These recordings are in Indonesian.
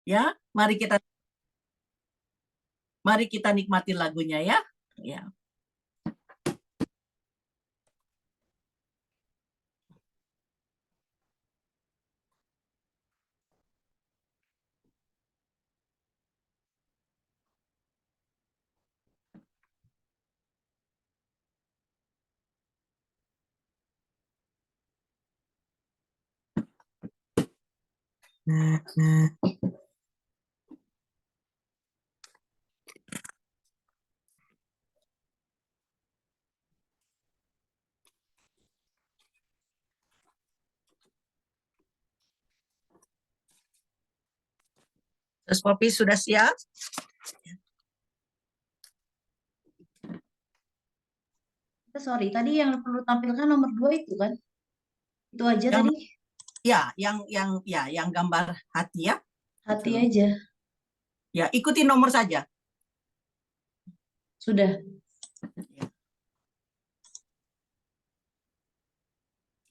Ya, mari kita nikmati lagunya ya. Ya. Terus Poppy sudah siap? Sorry, tadi yang perlu tampilkan nomor 2 itu kan? Itu aja Yang, tadi? ya, yang gambar hati ya. Hati aja. Ya, ikuti nomor saja. Sudah.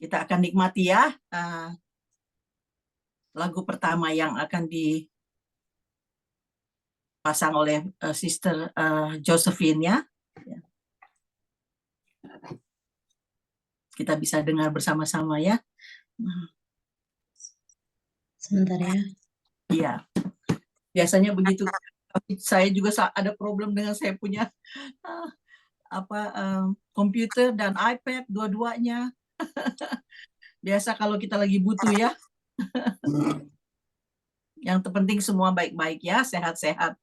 Kita akan nikmati ya lagu pertama yang akan dipasang oleh Sister Josephine ya. Kita bisa dengar bersama-sama ya. Sebentar ya. Iya. Biasanya begitu. Saya juga ada problem dengan saya punya komputer dan iPad dua-duanya. Biasa kalau kita lagi butuh ya. Yang terpenting semua baik-baik ya, sehat-sehat.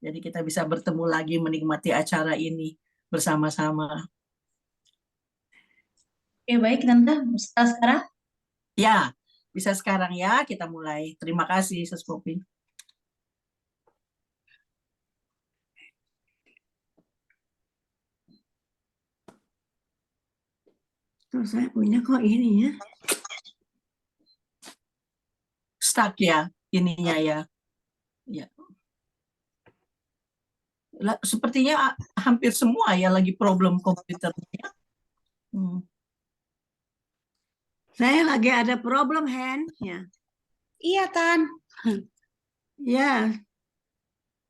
Jadi kita bisa bertemu lagi menikmati acara ini bersama-sama. Oke, baik Tante. Bisa sekarang? Ya, bisa sekarang ya kita mulai. Terima kasih, Sus Poppy. Terus saya punya kok ini ya. Stuck ya ininya ya. Ya. Sepertinya hampir semua ya lagi problem komputernya. Saya lagi ada problem, Hen. Ya. Iya, Tan. Ya.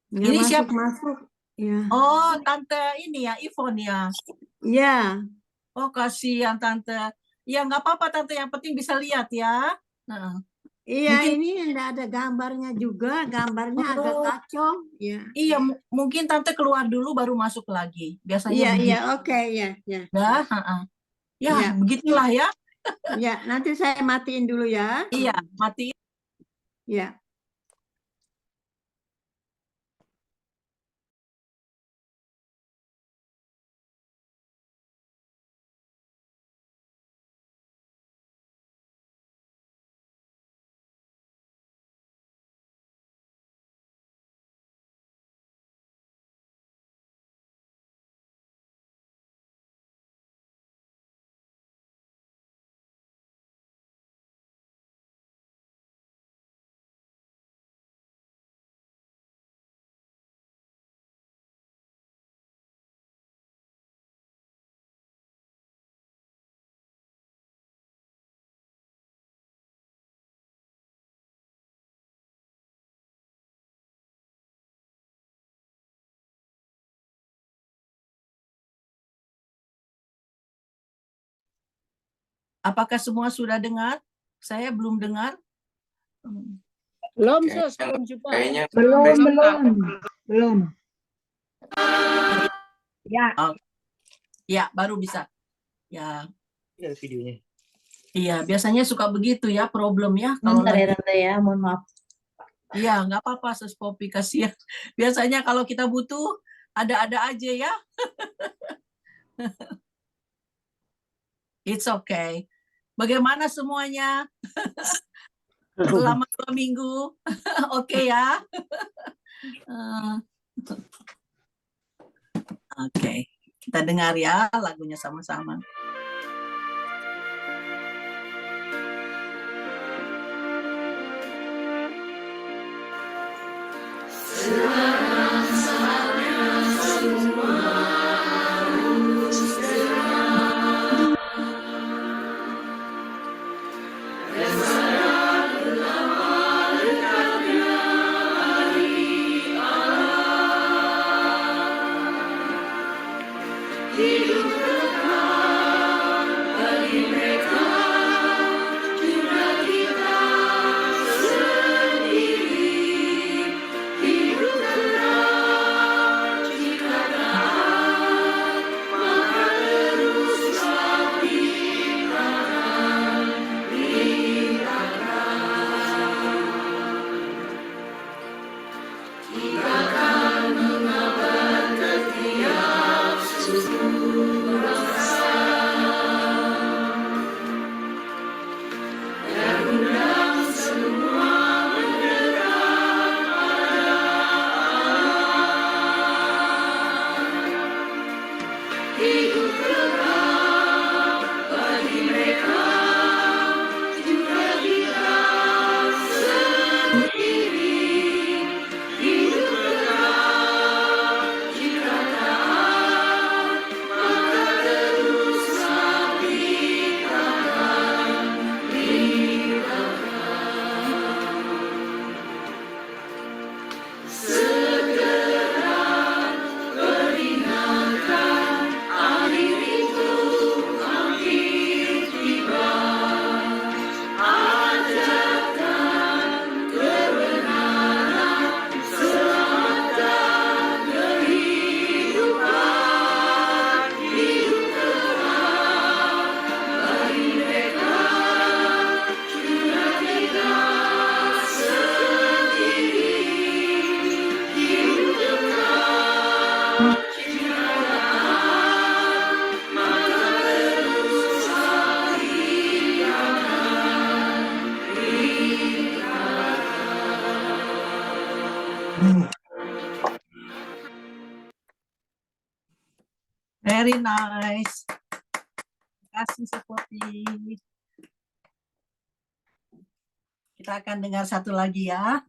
Nggak Ini siapa? masuk. Ya. Oh, Tante ini ya, Ivon ya. Ya. Oh, kasihan Tante. Ya, nggak apa-apa Tante, yang penting bisa lihat ya. Nah, Iya, mungkin ini enggak ada gambarnya juga. Gambarnya agak kacau. Ya. Iya, mungkin Tante keluar dulu baru masuk lagi. Biasanya Iya, begitu. oke, ya. Ya, begitulah ya. Ya, nanti saya matiin dulu ya. Iya, matiin. Ya. Apakah semua sudah dengar? Saya belum dengar. Belum, Sus, belum juga. Kayaknya Belum. Ya. Ya, baru bisa. Ya. ada videonya. Iya, biasanya suka begitu ya, problem ya. Bentar ya, Tante ya. Mohon maaf. Iya, nggak apa-apa, Sus Poppy, kasihan. Biasanya kalau kita butuh, ada-ada aja ya. It's okay. Bagaimana semuanya? Selama 2 minggu. Oke ya. Oke. Kita dengar ya lagunya sama-sama. Very nice. Terima kasih Sophie. Kita akan dengar satu lagi ya.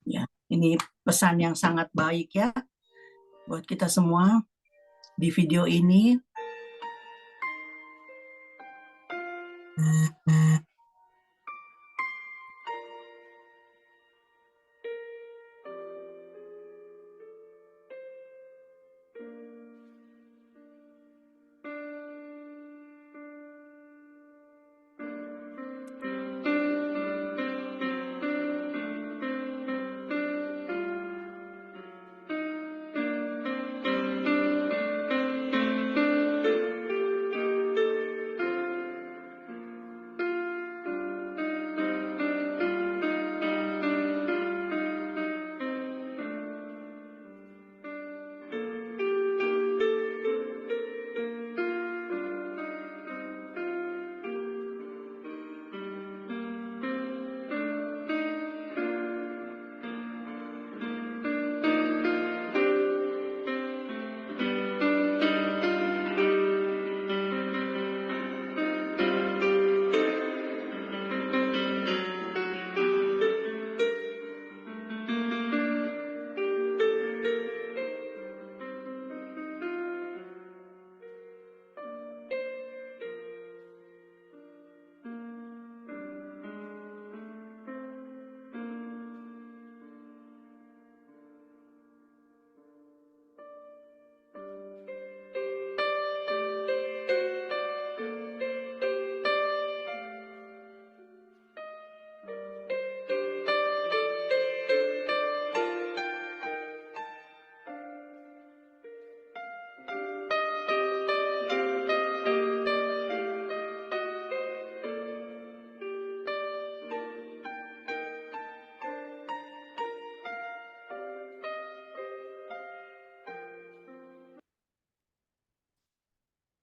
Ya, ini pesan yang sangat baik ya buat kita semua di video ini.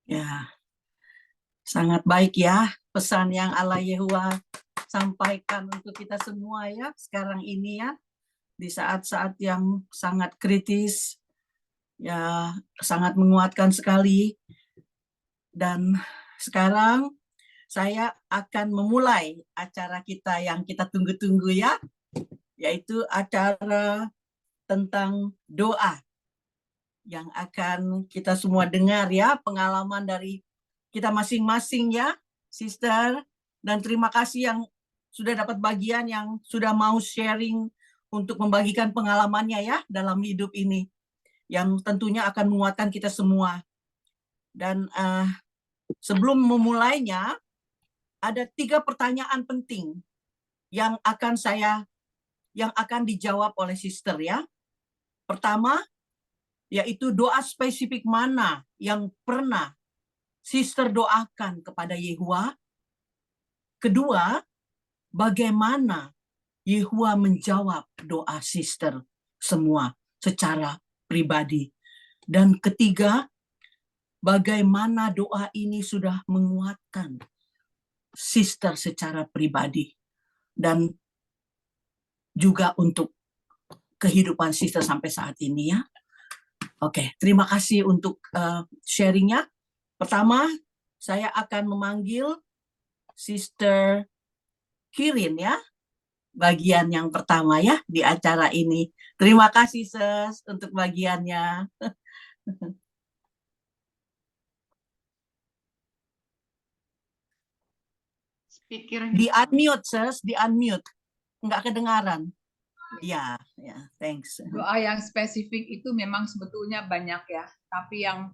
Ya, sangat baik ya pesan yang Allah Yehuwa sampaikan untuk kita semua ya sekarang ini ya, di saat-saat yang sangat kritis ya, sangat menguatkan sekali. Dan sekarang saya akan memulai acara kita yang kita tunggu-tunggu ya, yaitu acara tentang doa. yang akan kita semua dengar ya, pengalaman dari kita masing-masing ya, Sister. Dan terima kasih yang sudah dapat bagian, yang sudah mau sharing untuk membagikan pengalamannya ya dalam hidup ini, yang tentunya akan menguatkan kita semua. Dan sebelum memulainya, ada 3 pertanyaan penting yang akan dijawab oleh Sister ya. Pertama, yaitu doa spesifik mana yang pernah Sister doakan kepada Yehuwa. Kedua, bagaimana Yehuwa menjawab doa Sister semua secara pribadi. Dan ketiga, bagaimana doa ini sudah menguatkan Sister secara pribadi dan juga untuk kehidupan Sister sampai saat ini ya. Oke, terima kasih untuk sharingnya. Pertama, saya akan memanggil Sister Kirin ya, bagian yang pertama ya di acara ini. Terima kasih Sis untuk bagiannya. Di unmute Sis, di unmute. Nggak kedengaran. Ya, thanks. Doa yang spesifik itu memang sebetulnya banyak ya, tapi yang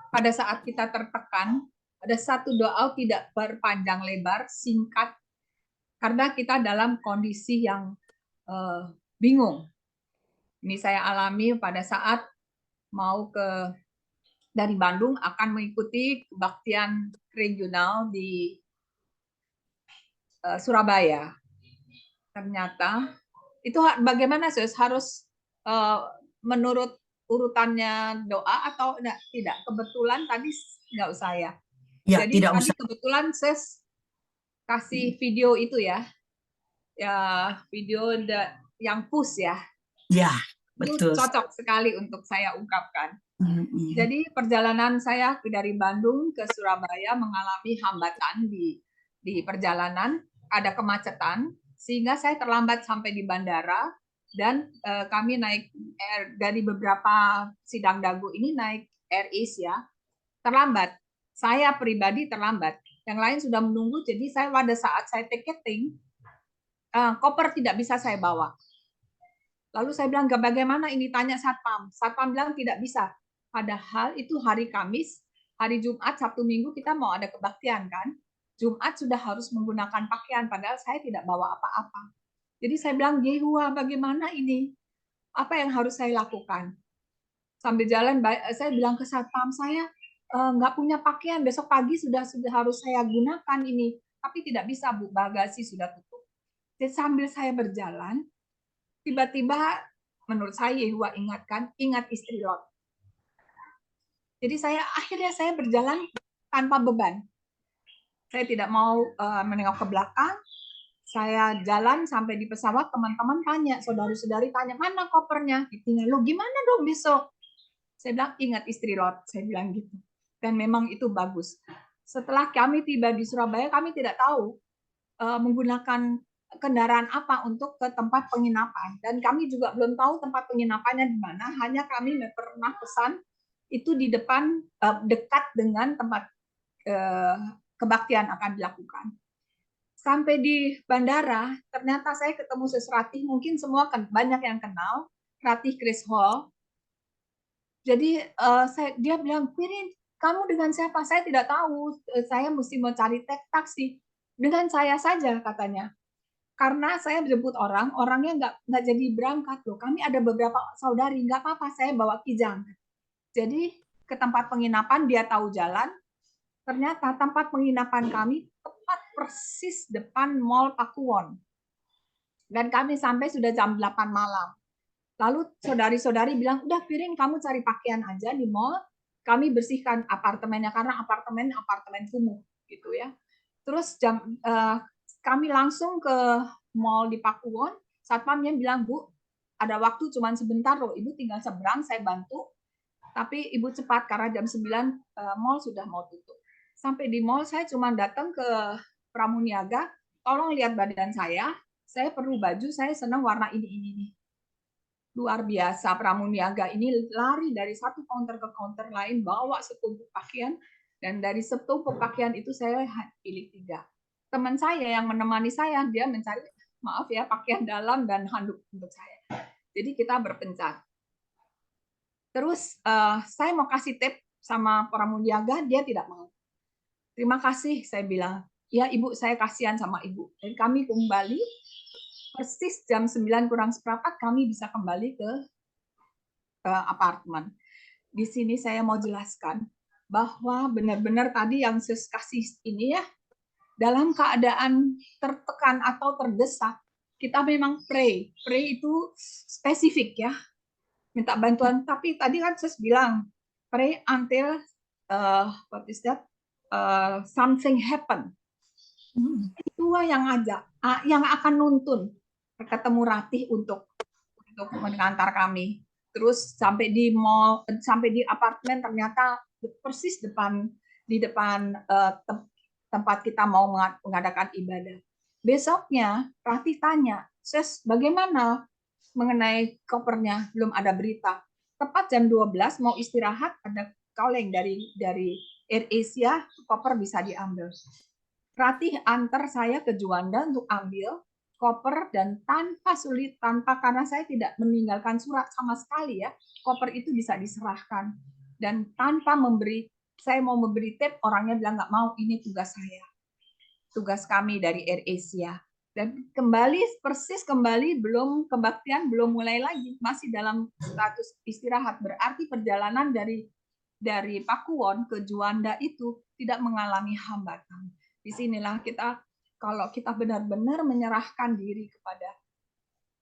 pada saat kita tertekan, ada satu doa tidak berpanjang lebar, singkat, karena kita dalam kondisi yang bingung. Ini saya alami pada saat mau dari Bandung akan mengikuti kebaktian regional di Surabaya. Ternyata itu bagaimana Sus? Harus menurut urutannya doa atau tidak? Kebetulan tadi nggak usah ya. Ya, Jadi tidak tadi usah. kebetulan Sus kasih video itu ya. Ya, video yang push ya. Ya, Itu betul. cocok sekali untuk saya ungkapkan. Jadi perjalanan saya dari Bandung ke Surabaya mengalami hambatan di perjalanan, ada kemacetan, sehingga saya terlambat sampai di bandara, dan kami naik dari beberapa Sidang Dagu ini naik Air Asia, terlambat. Saya pribadi terlambat. Yang lain sudah menunggu, jadi saya pada saat saya tiketing, koper tidak bisa saya bawa. Lalu saya bilang, bagaimana ini? Tanya Satpam. Satpam bilang tidak bisa. Padahal itu hari Kamis, hari Jumat, Sabtu, Minggu kita mau ada kebaktian kan. Jumat sudah harus menggunakan pakaian, padahal saya tidak bawa apa-apa. Jadi saya bilang, Yehuwa, bagaimana ini? Apa yang harus saya lakukan? Sambil jalan, saya bilang ke Satpam, saya nggak punya pakaian, besok pagi sudah harus saya gunakan ini. Tapi tidak bisa, Bu, bagasi sudah tutup. Jadi sambil saya berjalan, tiba-tiba menurut saya Yehuwa ingatkan, ingat istri Lot. Jadi akhirnya saya berjalan tanpa beban. Saya tidak mau menengok ke belakang. Saya jalan sampai di pesawat, teman-teman tanya, saudari-saudari tanya, mana kopernya? Ditinggal, lo gimana dong besok? Saya bilang, ingat istri Lot. Saya bilang gitu. Dan memang itu bagus. Setelah kami tiba di Surabaya, kami tidak tahu menggunakan kendaraan apa untuk ke tempat penginapan. Dan kami juga belum tahu tempat penginapannya di mana. Hanya kami pernah pesan itu di depan, dekat dengan tempat kebaktian akan dilakukan. Sampai di bandara, ternyata saya ketemu Sis Ratih, mungkin semua banyak yang kenal, Ratih Chris Hall. Jadi dia bilang, Kirin, kamu dengan siapa? Saya tidak tahu, saya mesti mau cari taksi. Dengan saya saja katanya. Karena saya jemput orangnya nggak jadi berangkat loh. Kami ada beberapa saudari, nggak apa-apa, saya bawa kijang. Jadi ke tempat penginapan, dia tahu jalan. Ternyata tempat penginapan kami tepat persis depan Mall Pakuwon. Dan kami sampai sudah jam 8 malam. Lalu saudari-saudari bilang, udah Pirin, kamu cari pakaian aja di mall, kami bersihkan apartemennya, karena apartemen kumuh gitu ya. Terus kami langsung ke mall di Pakuwon, satpamnya bilang, Bu, ada waktu cuma sebentar loh, Ibu tinggal seberang, saya bantu. Tapi Ibu cepat, karena jam 9 mall sudah mau tutup. Sampai di mall, saya cuma datang ke Pramuniaga, tolong lihat badan saya perlu baju, saya senang warna ini. luar biasa. Pramuniaga ini lari dari satu counter ke counter lain, bawa setumpuk pakaian, dan dari setumpuk pakaian itu saya pilih 3. Teman saya yang menemani saya, dia mencari, maaf ya, pakaian dalam dan handuk untuk saya. Jadi kita berpencar. Terus saya mau kasih tip sama pramuniaga, dia tidak mau. Terima kasih, saya bilang. Ya Ibu, saya kasihan sama Ibu. Dan kami kembali, persis jam 9 kurang seperempat kami bisa kembali ke apartemen. Di sini saya mau jelaskan bahwa benar-benar tadi yang saya kasih ini ya, dalam keadaan tertekan atau terdesak, kita memang pray. Pray itu spesifik ya, minta bantuan. Tapi tadi kan saya bilang, pray until what is that? Something happen. Itu yang yang akan nuntun ketemu Ratih untuk mengantar kami. Terus sampai di mall, sampai di apartemen, ternyata persis di depan tempat kita mau mengadakan ibadah. Besoknya Ratih tanya, "Sis, bagaimana mengenai kopernya? Belum ada berita." Tepat jam 12 mau istirahat, ada calling dari AirAsia, koper bisa diambil. Ratih antar saya ke Juanda untuk ambil koper, dan tanpa sulit, karena saya tidak meninggalkan surat sama sekali ya, koper itu bisa diserahkan. Dan tanpa saya mau memberi tip, orangnya bilang nggak mau, ini tugas saya. Tugas kami dari AirAsia. Dan persis kembali, belum kebaktian, belum mulai lagi, masih dalam status istirahat. Berarti perjalanan dari Pakuwon ke Juanda itu tidak mengalami hambatan. Disinilah kalau kita benar-benar menyerahkan diri kepada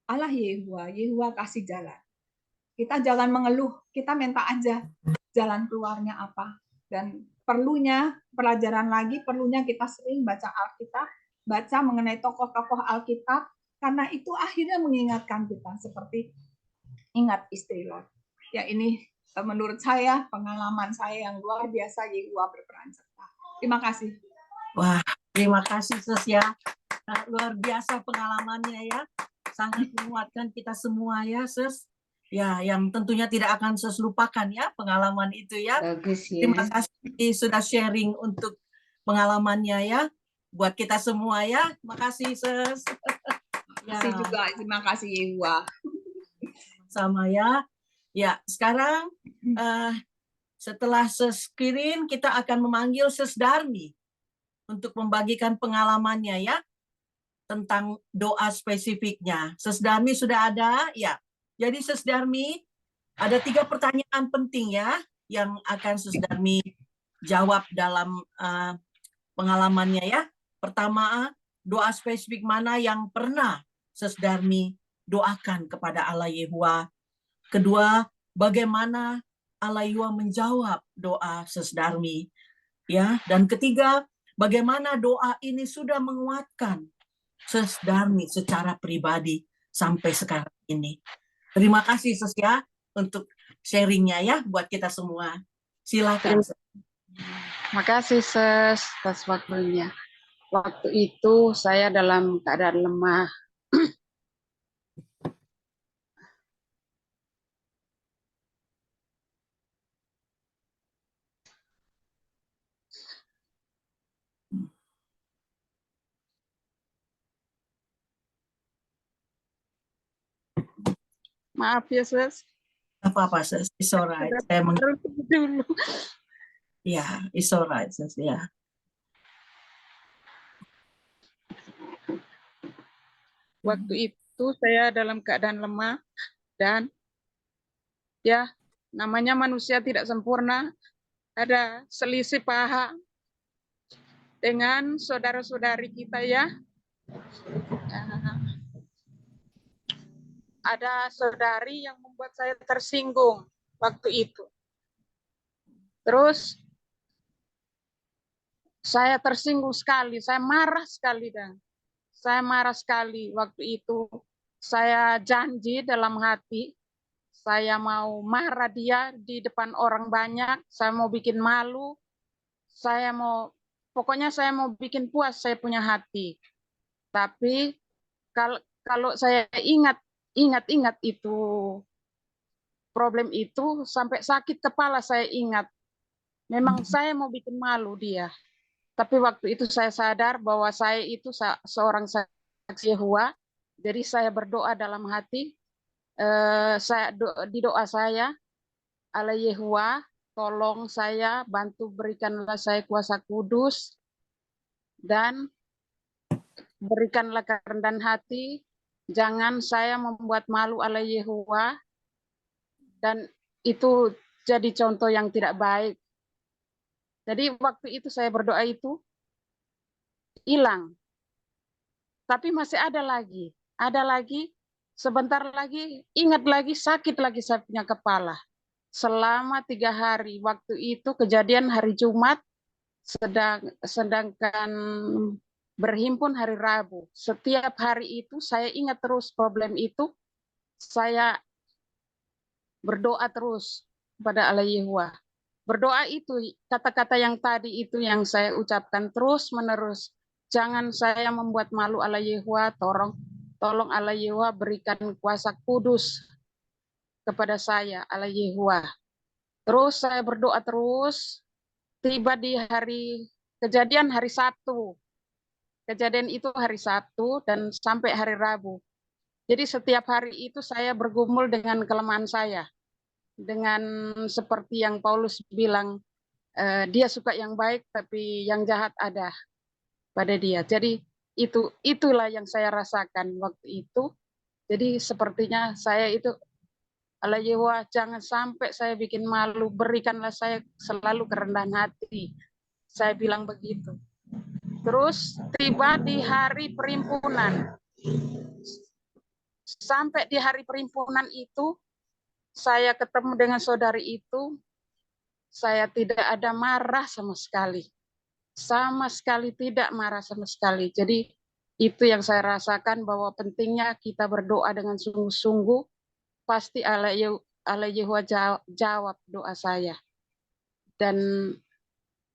Allah Yehuwa kasih jalan. Kita jangan mengeluh, kita minta aja jalan keluarnya apa. Dan pelajaran lagi, perlunya kita sering baca Alkitab, baca mengenai tokoh-tokoh Alkitab, karena itu akhirnya mengingatkan kita, seperti ingat istri Lot. Ya, ini menurut saya pengalaman saya yang luar biasa, Yehuwa berperan serta. Terima kasih. Wah, terima kasih Sus ya. Luar biasa pengalamannya ya. Sangat menguatkan kita semua ya Sus. Ya, yang tentunya tidak akan Sus lupakan ya pengalaman itu ya. Bagus ya. Terima kasih sudah sharing untuk pengalamannya ya. Buat kita semua ya. Makasih Sus. Terima kasih Yehuwa. Sama ya. Ya, sekarang setelah Sus Kirin, kita akan memanggil Sus Darmi untuk membagikan pengalamannya ya tentang doa spesifiknya. Sus Darmi sudah ada ya. Jadi Sus Darmi, ada 3 pertanyaan penting ya yang akan Sus Darmi jawab dalam pengalamannya ya. Pertama, doa spesifik mana yang pernah Sus Darmi doakan kepada Allah Yehuwa. Kedua, bagaimana Allah Yehuwa menjawab doa Sus Darmi ya. Dan ketiga, bagaimana doa ini sudah menguatkan Sus Darmi secara pribadi sampai sekarang ini. Terima kasih Sus ya untuk sharingnya ya buat kita semua. Silakan. Terima kasih Sus atas waktunya. Waktu itu saya dalam keadaan lemah. Maaf ya Sus. Apa-apa Sus, it's alright. Saya dulu. Ya, it's alright Sus ya. Waktu itu saya dalam keadaan lemah dan ya namanya manusia tidak sempurna, ada selisih paham dengan saudara-saudari kita ya. Ada saudari yang membuat saya tersinggung waktu itu. Terus saya tersinggung sekali, saya marah sekali dan saya marah sekali waktu itu. Saya janji dalam hati, saya mau marah dia di depan orang banyak, saya mau bikin malu, pokoknya saya mau bikin puas saya punya hati. Tapi kalau saya ingat itu problem itu sampai sakit kepala. Saya ingat, memang saya mau bikin malu dia. Tapi waktu itu saya sadar bahwa saya itu seorang saksi Yehova. Jadi saya berdoa dalam hati, di doa saya, Allah Yehova, tolong saya, bantu berikanlah saya kuasa kudus, dan berikanlah kerendahan hati, jangan saya membuat malu Allah Yehova, dan itu jadi contoh yang tidak baik. Jadi waktu itu saya berdoa itu hilang. Tapi masih ada lagi, sebentar lagi, ingat lagi, sakit lagi saya punya kepala. Selama 3 hari, waktu itu kejadian hari Jumat, sedangkan berhimpun hari Rabu. Setiap hari itu saya ingat terus problem itu, saya berdoa terus kepada Allah Yehova. Berdoa itu, kata-kata yang tadi itu yang saya ucapkan terus menerus. Jangan saya membuat malu Allah Yehova, tolong Allah Yehova berikan kuasa kudus kepada saya, Allah Yehova. Terus saya berdoa terus, tiba di kejadian hari Sabtu. Kejadian itu hari Sabtu dan sampai hari Rabu. Jadi setiap hari itu saya bergumul dengan kelemahan saya. Dengan seperti yang Paulus bilang, dia suka yang baik tapi yang jahat ada pada dia. Jadi itulah yang saya rasakan waktu itu. Jadi sepertinya saya itu, Allah Yehova, jangan sampai saya bikin malu, berikanlah saya selalu kerendahan hati. Saya bilang begitu. Terus tiba di hari perimpunan. Sampai di hari perimpunan itu, saya ketemu dengan saudari itu, saya tidak ada marah sama sekali. Sama sekali tidak marah sama sekali. Jadi itu yang saya rasakan, bahwa pentingnya kita berdoa dengan sungguh-sungguh, pasti Allah Yehova jawab doa saya. Dan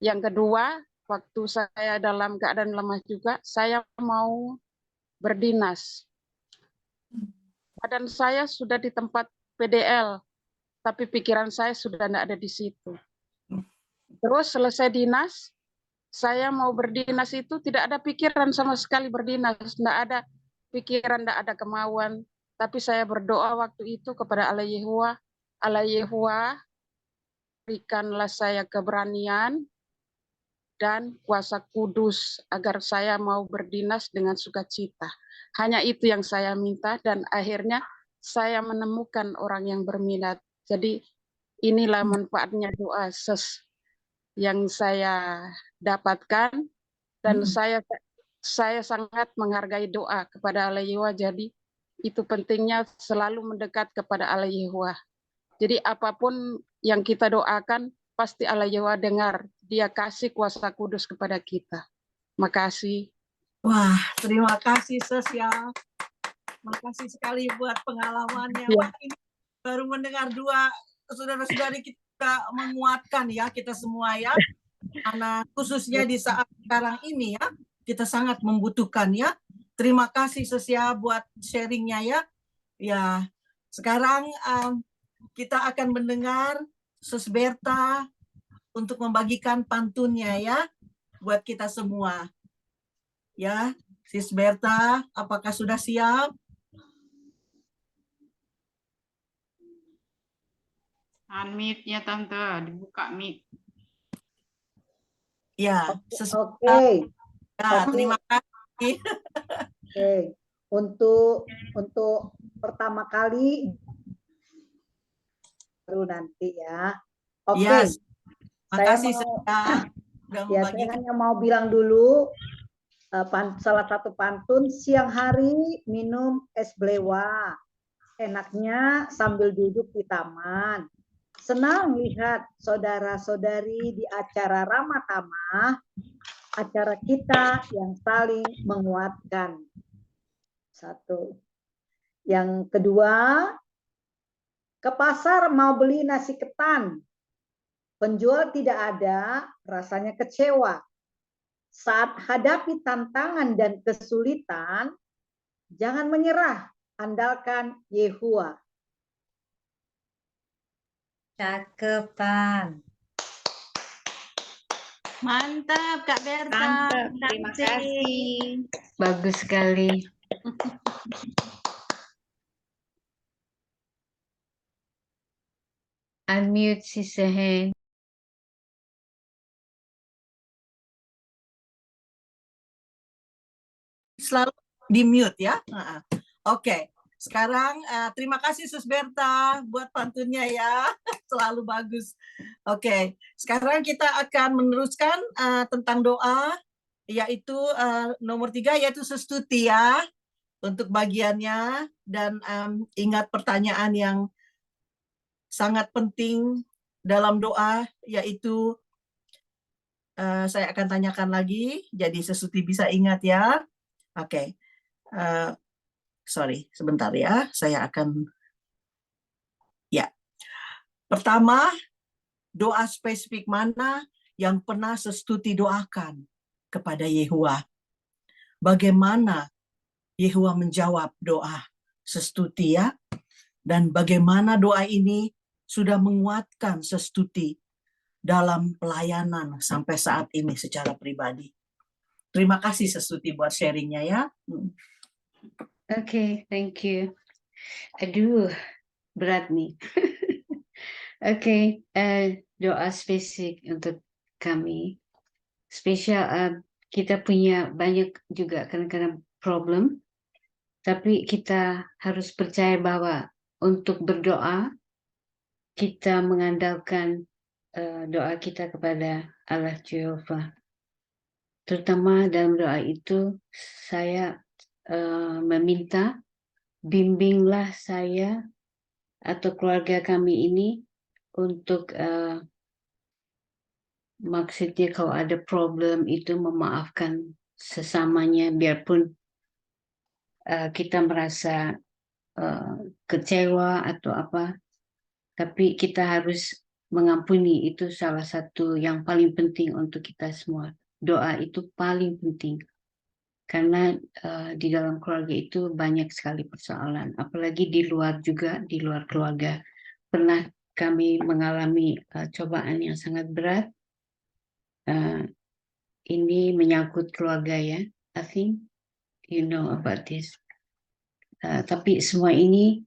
yang kedua, waktu saya dalam keadaan lemah juga, saya mau berdinas. Badan saya sudah di tempat PDL, tapi pikiran saya sudah tidak ada di situ. Terus selesai dinas, saya mau berdinas itu tidak ada pikiran sama sekali berdinas, tidak ada pikiran, tidak ada kemauan. Tapi saya berdoa waktu itu kepada Allah Yehova, berikanlah saya keberanian dan kuasa kudus agar saya mau berdinas dengan sukacita. Hanya itu yang saya minta, dan akhirnya saya menemukan orang yang berminat. Jadi inilah manfaatnya doa yang saya dapatkan, dan saya sangat menghargai doa kepada Allah Yehova. Jadi itu pentingnya selalu mendekat kepada Allah Yehova. Jadi apapun yang kita doakan, pasti Allah Yehova dengar. Dia kasih kuasa kudus kepada kita. Makasih. Wah, terima kasih Sis ya. Makasih sekali buat pengalamannya. Ya. Wah, ini baru mendengar dua saudara-saudari kita menguatkan ya, kita semua ya. Karena khususnya di saat sekarang ini ya, kita sangat membutuhkan ya. Terima kasih Sis ya buat sharingnya ya. Ya, sekarang kita akan mendengar Sis Berta untuk membagikan pantunnya ya buat kita semua. Ya, Sis Berta, apakah sudah siap? Unmute-nya Tante, dibuka mic. Ya, Oke. ya, terima kasih. Oke. Untuk pertama kali baru nanti ya. Oke. Yes. Saya Makasih mau, sudah ya, saya membagikan. hanya mau bilang dulu salah satu pantun, siang hari minum es blewa, enaknya sambil duduk di taman. Senang lihat saudara-saudari di acara ramah tamah, acara kita yang saling menguatkan. Satu. Yang kedua, ke pasar mau beli nasi ketan. Penjual tidak ada, rasanya kecewa. Saat hadapi tantangan dan kesulitan, jangan menyerah, andalkan Yehova. Cakepan. Mantap Kak Berta. Mantap. Terima Cantik. kasih. Bagus sekali. Unmute si Sehen. Selalu di mute ya. Oke. Sekarang terima kasih Sus Berta buat pantunnya ya. Selalu bagus. Oke. Sekarang kita akan meneruskan tentang doa, yaitu nomor 3, yaitu Sus Tuti ya. Untuk bagiannya. Dan ingat pertanyaan yang sangat penting dalam doa, yaitu saya akan tanyakan lagi. Jadi Sus Tuti bisa ingat ya. Oke. Sorry, sebentar ya. Saya akan... Ya. Pertama, doa spesifik mana yang pernah Sus Tuti doakan kepada Yehuwa? Bagaimana Yehuwa menjawab doa Sus Tuti ya? Dan bagaimana doa ini sudah menguatkan Sus Tuti dalam pelayanan sampai saat ini secara pribadi. Terima kasih Sus Tuti buat sharingnya ya. Oke, thank you. Aduh, berat nih. Oke, doa spesifik untuk kami. Spesial, kita punya banyak juga kadang-kadang problem, tapi kita harus percaya bahwa untuk berdoa, kita mengandalkan doa kita kepada Allah Jehovah. Terutama dalam doa itu, saya meminta, bimbinglah saya atau keluarga kami ini untuk maksudnya kalau ada problem itu memaafkan sesamanya, biarpun kita merasa kecewa atau apa, tapi kita harus mengampuni. Itu salah satu yang paling penting untuk kita semua. Doa itu paling penting. Karena di dalam keluarga itu banyak sekali persoalan, apalagi di luar juga, di luar keluarga. Pernah kami mengalami cobaan yang sangat berat. Ini menyangkut keluarga ya, I think you know about this. Tapi semua ini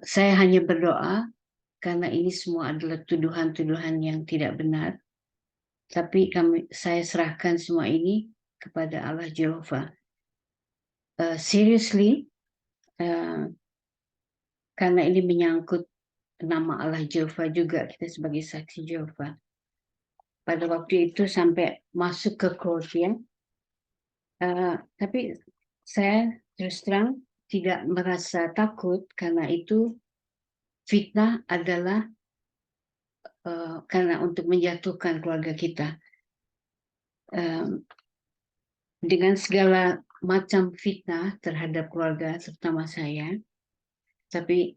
saya hanya berdoa karena ini semua adalah tuduhan-tuduhan yang tidak benar. Tapi saya serahkan semua ini kepada Allah Jehovah. Seriously, karena ini menyangkut nama Allah Jehovah juga, kita sebagai saksi Jehovah. Pada waktu itu sampai masuk ke Kroasia, tapi saya terus terang tidak merasa takut karena itu fitnah adalah karena untuk menjatuhkan keluarga kita. Dengan segala macam fitnah terhadap keluarga, terutama saya. Tapi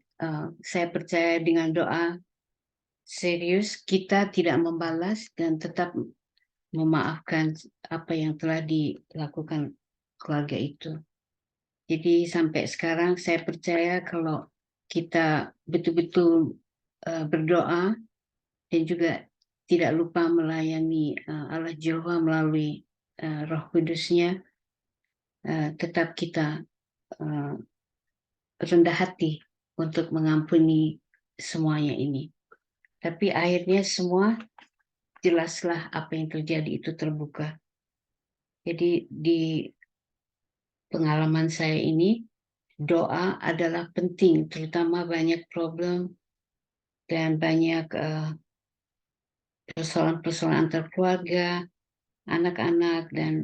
saya percaya dengan doa serius, kita tidak membalas dan tetap memaafkan apa yang telah dilakukan keluarga itu. Jadi sampai sekarang saya percaya kalau kita betul-betul berdoa dan juga tidak lupa melayani Allah Jehovah melalui Roh Kudusnya, tetap kita rendah hati untuk mengampuni semuanya ini. Tapi akhirnya semua jelaslah apa yang terjadi itu terbuka. Jadi di pengalaman saya ini, doa adalah penting, terutama banyak problem dan banyak persoalan-persoalan antar keluarga, anak-anak, dan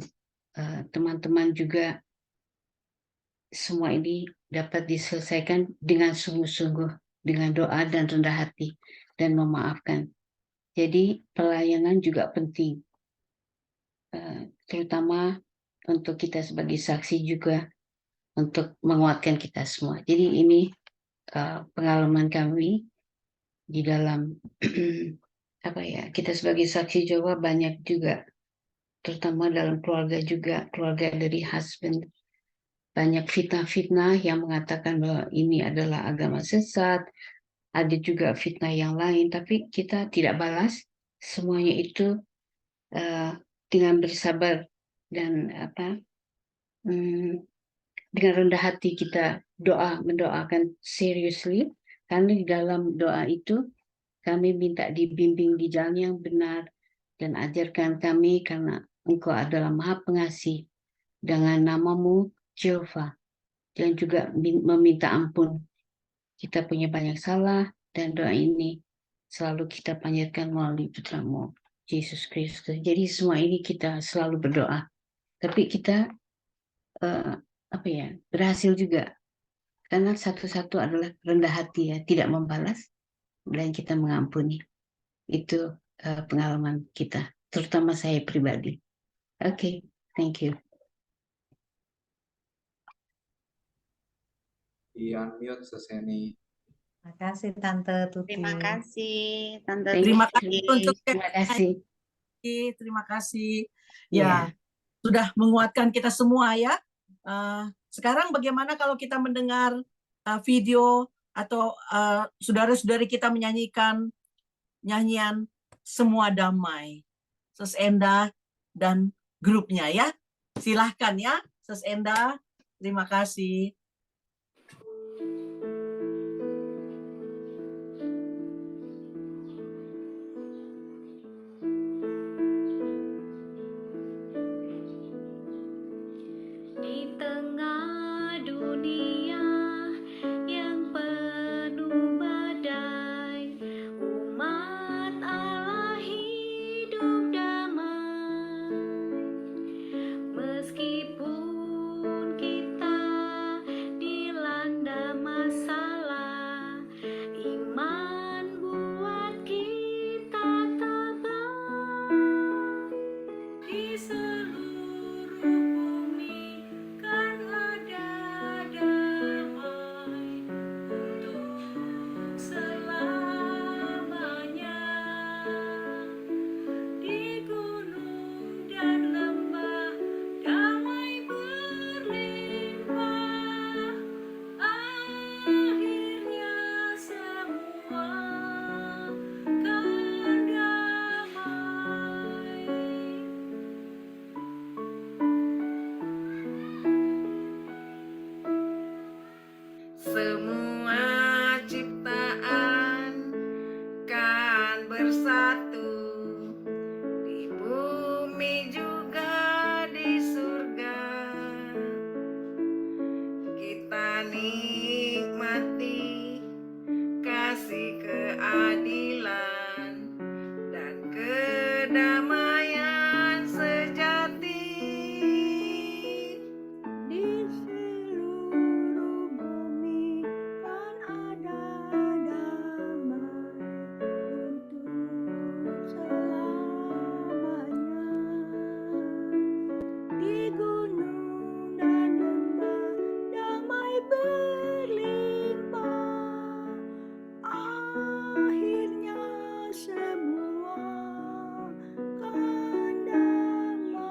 teman-teman juga. Semua ini dapat diselesaikan dengan sungguh-sungguh, dengan doa dan rendah hati, dan memaafkan. Jadi pelayanan juga penting, terutama untuk kita sebagai saksi juga, untuk menguatkan kita semua. Jadi ini pengalaman kami di dalam kita sebagai saksi Jehovah banyak juga, terutama dalam keluarga juga, keluarga dari husband. Banyak fitnah-fitnah yang mengatakan bahwa ini adalah agama sesat, ada juga fitnah yang lain, tapi kita tidak balas. Semuanya itu dengan bersabar dan dengan rendah hati kita mendoakan seriously, karena di dalam doa itu kami minta dibimbing di jalan yang benar dan ajarkan kami karena Engkau adalah Maha Pengasih dengan namamu Jehovah, dan juga meminta ampun. Kita punya banyak salah dan doa ini selalu kita panjatkan melalui putramu Yesus Kristus. Jadi semua ini kita selalu berdoa. Tapi kita berhasil juga. Karena satu-satu adalah rendah hati, ya, tidak membalas dan kita mengampuni. Itu pengalaman kita, terutama saya pribadi. Oke, thank you. Di-unmute Seseni. Terima kasih Tante Tuti. Terima kasih Tante Terima Tuti. kasih untuk Terima kasih. terima kasih. Iya. Ya, sudah menguatkan kita semua ya. Sekarang bagaimana kalau kita mendengar video atau saudara-saudari kita menyanyikan nyanyian Semua Damai, Sus Enda dan grupnya ya. Silahkan ya, Sus Enda. Terima kasih. Di tengah dunia yang penuh badai, umat Allah hidup damai. Meskipun kita dilanda masalah, iman buat kita tabah. Di seluruh bumi kan ada damai untuk selamanya. Di gunung dan lembah damai berlimpah. Akhirnya semua kan damai. Semua ciptaan kan bersatu di bumi juga di surga. Kita nikmati kasih keadilan dan kedamaian sejati. Di seluruh bumi kan ada damai untuk selamanya. Di gunung dan lembah damai berlimpah. Akhirnya semua kan damai.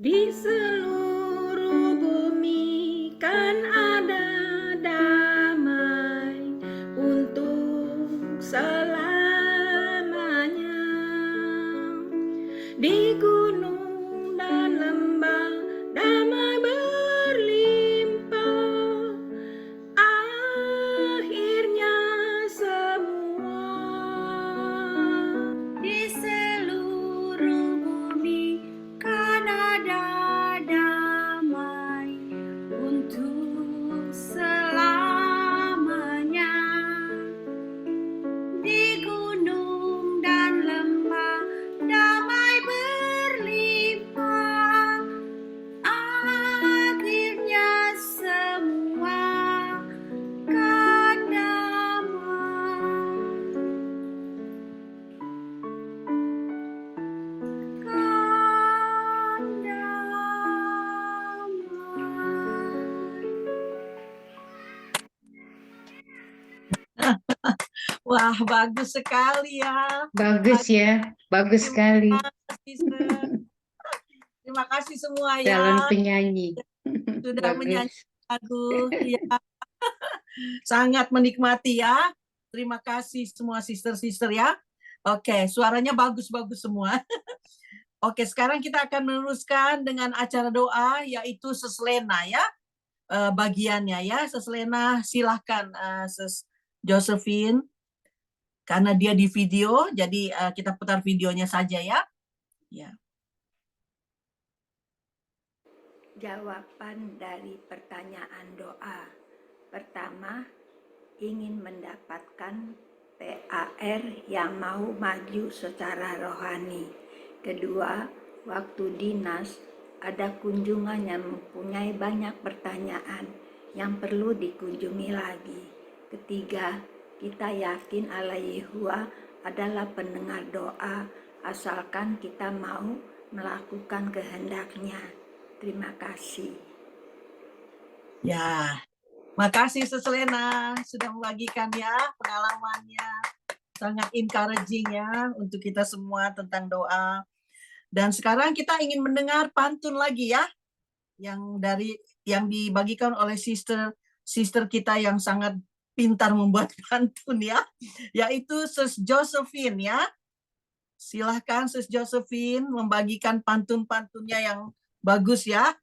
Di seluruh bumi kan ada damai untuk selamanya. Di gunung dan lembah damai berlimpah. Akhirnya semua di seluruh bumi kan ada damai untuk Wah, bagus sekali ya. Bagus ya, bagus sekali. Sister. Terima kasih semua ya. Calon penyanyi. Sudah Bagus. menyanyi lagu. Ya. Sangat menikmati ya. Terima kasih semua sister-sister ya. Oke, suaranya bagus-bagus semua. Oke, sekarang kita akan meneruskan dengan acara doa, yaitu Seslena ya. Bagiannya ya, Seslena silahkan Sis Josephine. Karena dia di video, jadi kita putar videonya saja ya. Ya. Jawaban dari pertanyaan doa. Pertama, ingin mendapatkan PAR yang mau maju secara rohani. Kedua, waktu dinas ada kunjungan yang mempunyai banyak pertanyaan yang perlu dikunjungi lagi. Ketiga, kita yakin Allah Yehua adalah pendengar doa asalkan kita mau melakukan kehendak-Nya. Terima kasih. Ya, makasih Seslena sudah membagikan ya pengalamannya. Sangat encouraging ya untuk kita semua tentang doa. Dan sekarang kita ingin mendengar pantun lagi ya, yang dibagikan oleh sister kita yang sangat pintar membuat pantun ya, yaitu Sis Josephine ya. Silahkan Sis Josephine membagikan pantun-pantunnya yang bagus ya.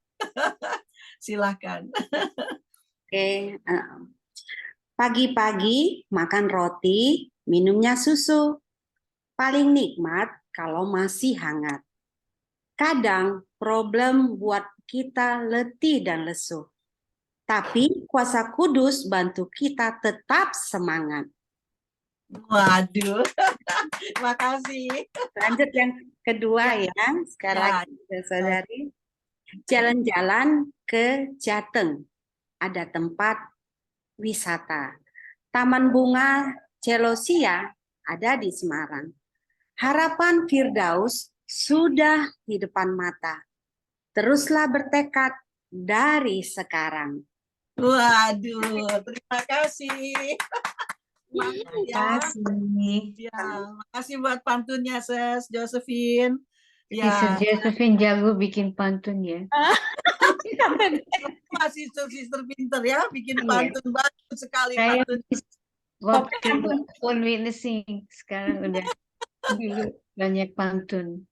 Silahkan. Oke, pagi-pagi makan roti, minumnya susu. Paling nikmat kalau masih hangat. Kadang problem buat kita letih dan lesu. Tapi kuasa kudus bantu kita tetap semangat. Waduh, terima kasih. Lanjut yang kedua ya, sekarang saudari. Jalan-jalan ke Jateng, ada tempat wisata. Taman bunga Celosia ada di Semarang. Harapan Firdaus sudah di depan mata. Teruslah bertekad dari sekarang. Waduh, terima kasih. Terima kasih. Ya, makasih buat pantunnya, Sis Josephine. Sister Josephine jago bikin pantun ya. Masih sister pinter ya, bikin pantun bagus sekali Saya pantun. waktu phone witnessing, sekarang udah dulu banyak pantun.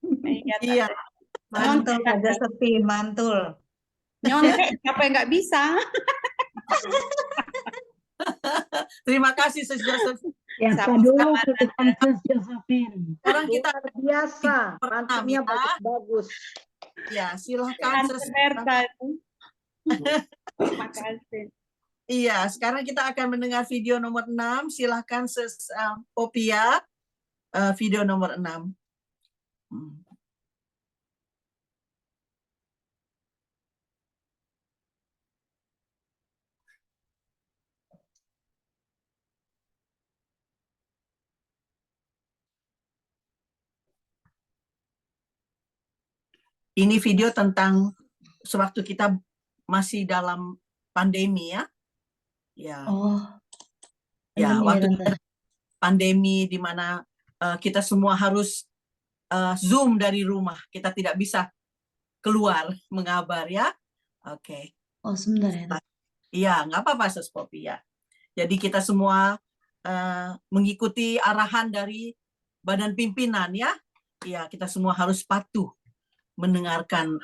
Iya. Mantul Kak Josephine, mantul. Nyontek siapa yang nggak bisa? Terima kasih Sis Josephine. Yang kedua kedepan Sis Josephine. Sekarang kita biasa, pantunnya bagus-bagus. Ya, silahkan Sis. Terima kasih. Iya, sekarang kita akan mendengar video nomor 6. Silahkan Sis Popia, video nomor 6. Ini video tentang sewaktu kita masih dalam pandemi ya. Ya. Oh. Ya, waktu pandemi di mana kita semua harus Zoom dari rumah. Kita tidak bisa keluar mengabar ya. Oke. Oh, sebentar ya. Iya, nggak apa-apa Sis Popi ya. Jadi kita semua mengikuti arahan dari badan pimpinan ya. Iya, kita semua harus patuh mendengarkan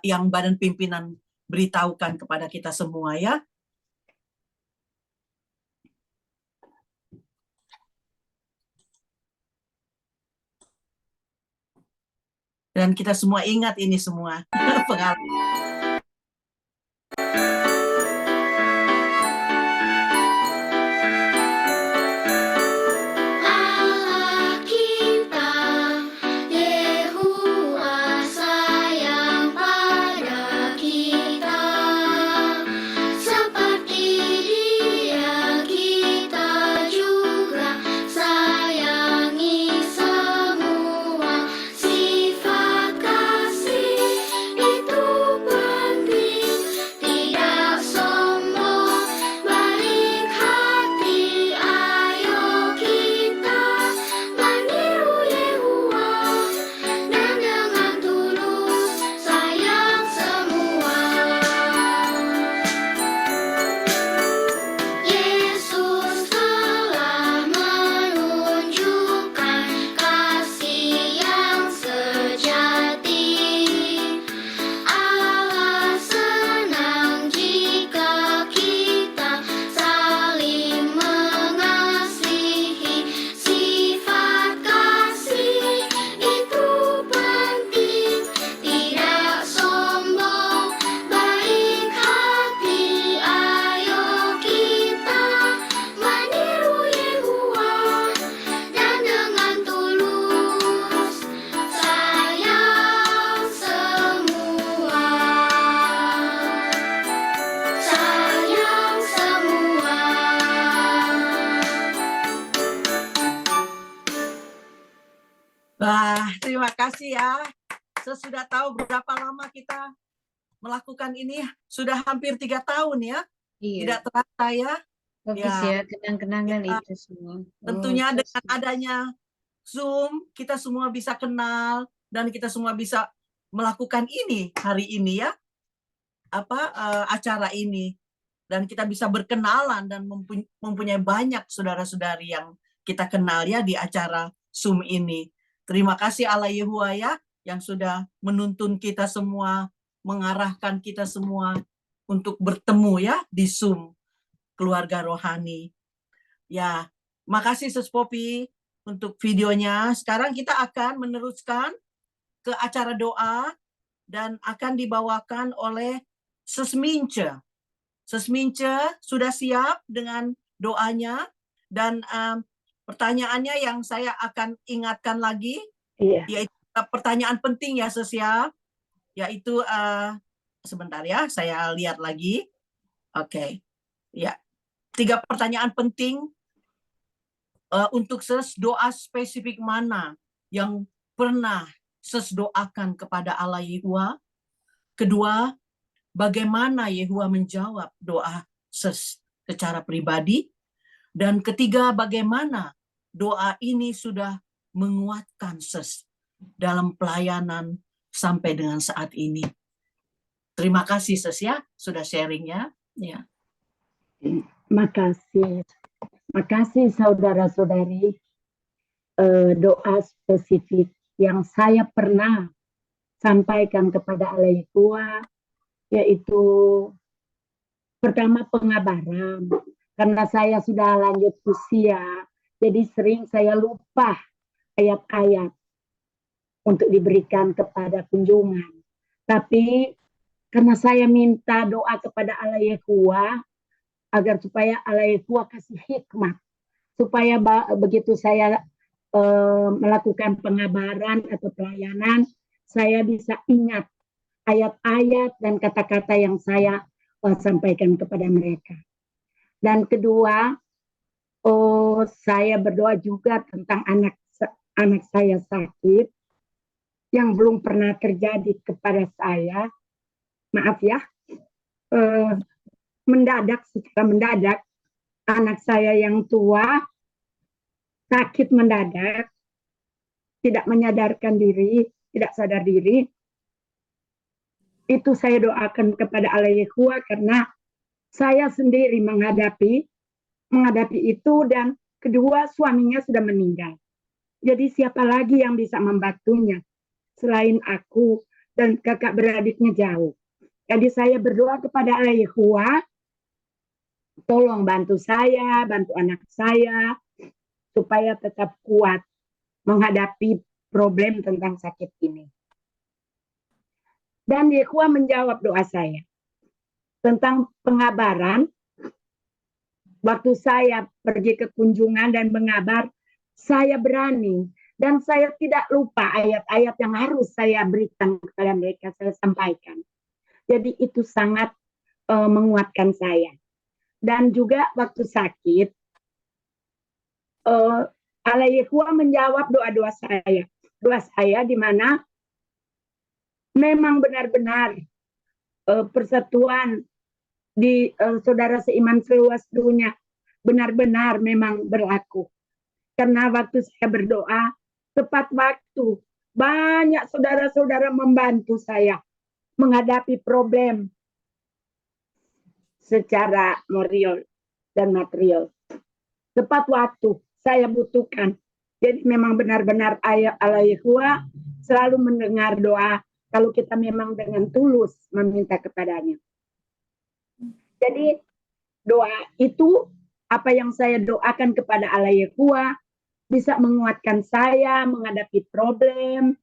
yang badan pimpinan beritahukan kepada kita semua ya. Dan kita semua ingat ini semua pengalaman. Sifat kasih itu sesudah tahu berapa lama kita melakukan ini, sudah hampir 3 tahun ya. Iya. Tidak terasa ya. Bagus Ya. ya, kenang-kenangan Ya. itu semua. Tentunya Oh, dengan adanya Zoom, kita semua bisa kenal dan kita semua bisa melakukan ini hari ini ya. Acara ini. Dan kita bisa berkenalan dan mempunyai banyak saudara-saudari yang kita kenal ya di acara Zoom ini. Terima kasih Allah Yehuwa ya, yang sudah menuntun kita semua, mengarahkan kita semua untuk bertemu ya di Zoom keluarga rohani. Ya, makasih Sus Popi untuk videonya. Sekarang kita akan meneruskan ke acara doa dan akan dibawakan oleh Sus Mince. Sus Mince sudah siap dengan doanya dan pertanyaannya yang saya akan ingatkan lagi, yaitu pertanyaan penting ya Sus ya, yaitu sebentar ya, saya lihat lagi. Oke. Ya, 3 pertanyaan penting untuk Sus, doa spesifik mana yang pernah Sus doakan kepada Allah Yehuwa? Kedua, bagaimana Yehuwa menjawab doa Sus secara pribadi? Dan ketiga, bagaimana doa ini sudah menguatkan Sus dalam pelayanan sampai dengan saat ini? Terima kasih Sus ya, sudah sharingnya. Ya. Makasih. Makasih saudara-saudari. Doa spesifik yang saya pernah sampaikan kepada Allah Yehuwa, yaitu pertama pengabaran. Karena saya sudah lanjut usia, jadi sering saya lupa ayat-ayat untuk diberikan kepada kunjungan. Tapi karena saya minta doa kepada Allah Yehuwa, agar supaya Allah Yehuwa kasih hikmat, supaya begitu saya melakukan pengabaran atau pelayanan, saya bisa ingat ayat-ayat dan kata-kata yang saya sampaikan kepada mereka. Dan kedua, saya berdoa juga tentang anak saya sakit yang belum pernah terjadi kepada saya. Maaf ya, secara mendadak anak saya yang tua sakit mendadak, tidak menyadarkan diri, tidak sadar diri. Itu saya doakan kepada Allah Yehuwa karena saya sendiri menghadapi itu, dan kedua suaminya sudah meninggal. Jadi siapa lagi yang bisa membantunya selain aku dan kakak beradiknya jauh. Jadi saya berdoa kepada Allah Yehuwa, tolong bantu saya, bantu anak saya, supaya tetap kuat menghadapi problem tentang sakit ini. Dan Yehuwa menjawab doa saya. Tentang pengabaran, waktu saya pergi ke kunjungan dan mengabar, saya berani. Dan saya tidak lupa ayat-ayat yang harus saya berikan kepada mereka, saya sampaikan. Jadi itu sangat menguatkan saya. Dan juga waktu sakit, Allah Yehuwa menjawab doa-doa saya. Doa saya di mana memang benar-benar persatuan di saudara seiman seluas dunia benar-benar memang berlaku. Karena waktu saya berdoa, tepat waktu, banyak saudara-saudara membantu saya menghadapi problem secara moral dan material. Tepat waktu saya butuhkan. Jadi memang benar-benar Allah Yehuwa selalu mendengar doa kalau kita memang dengan tulus meminta kepadanya. Jadi doa itu, apa yang saya doakan kepada Allah Yehuwa, bisa menguatkan saya menghadapi problem.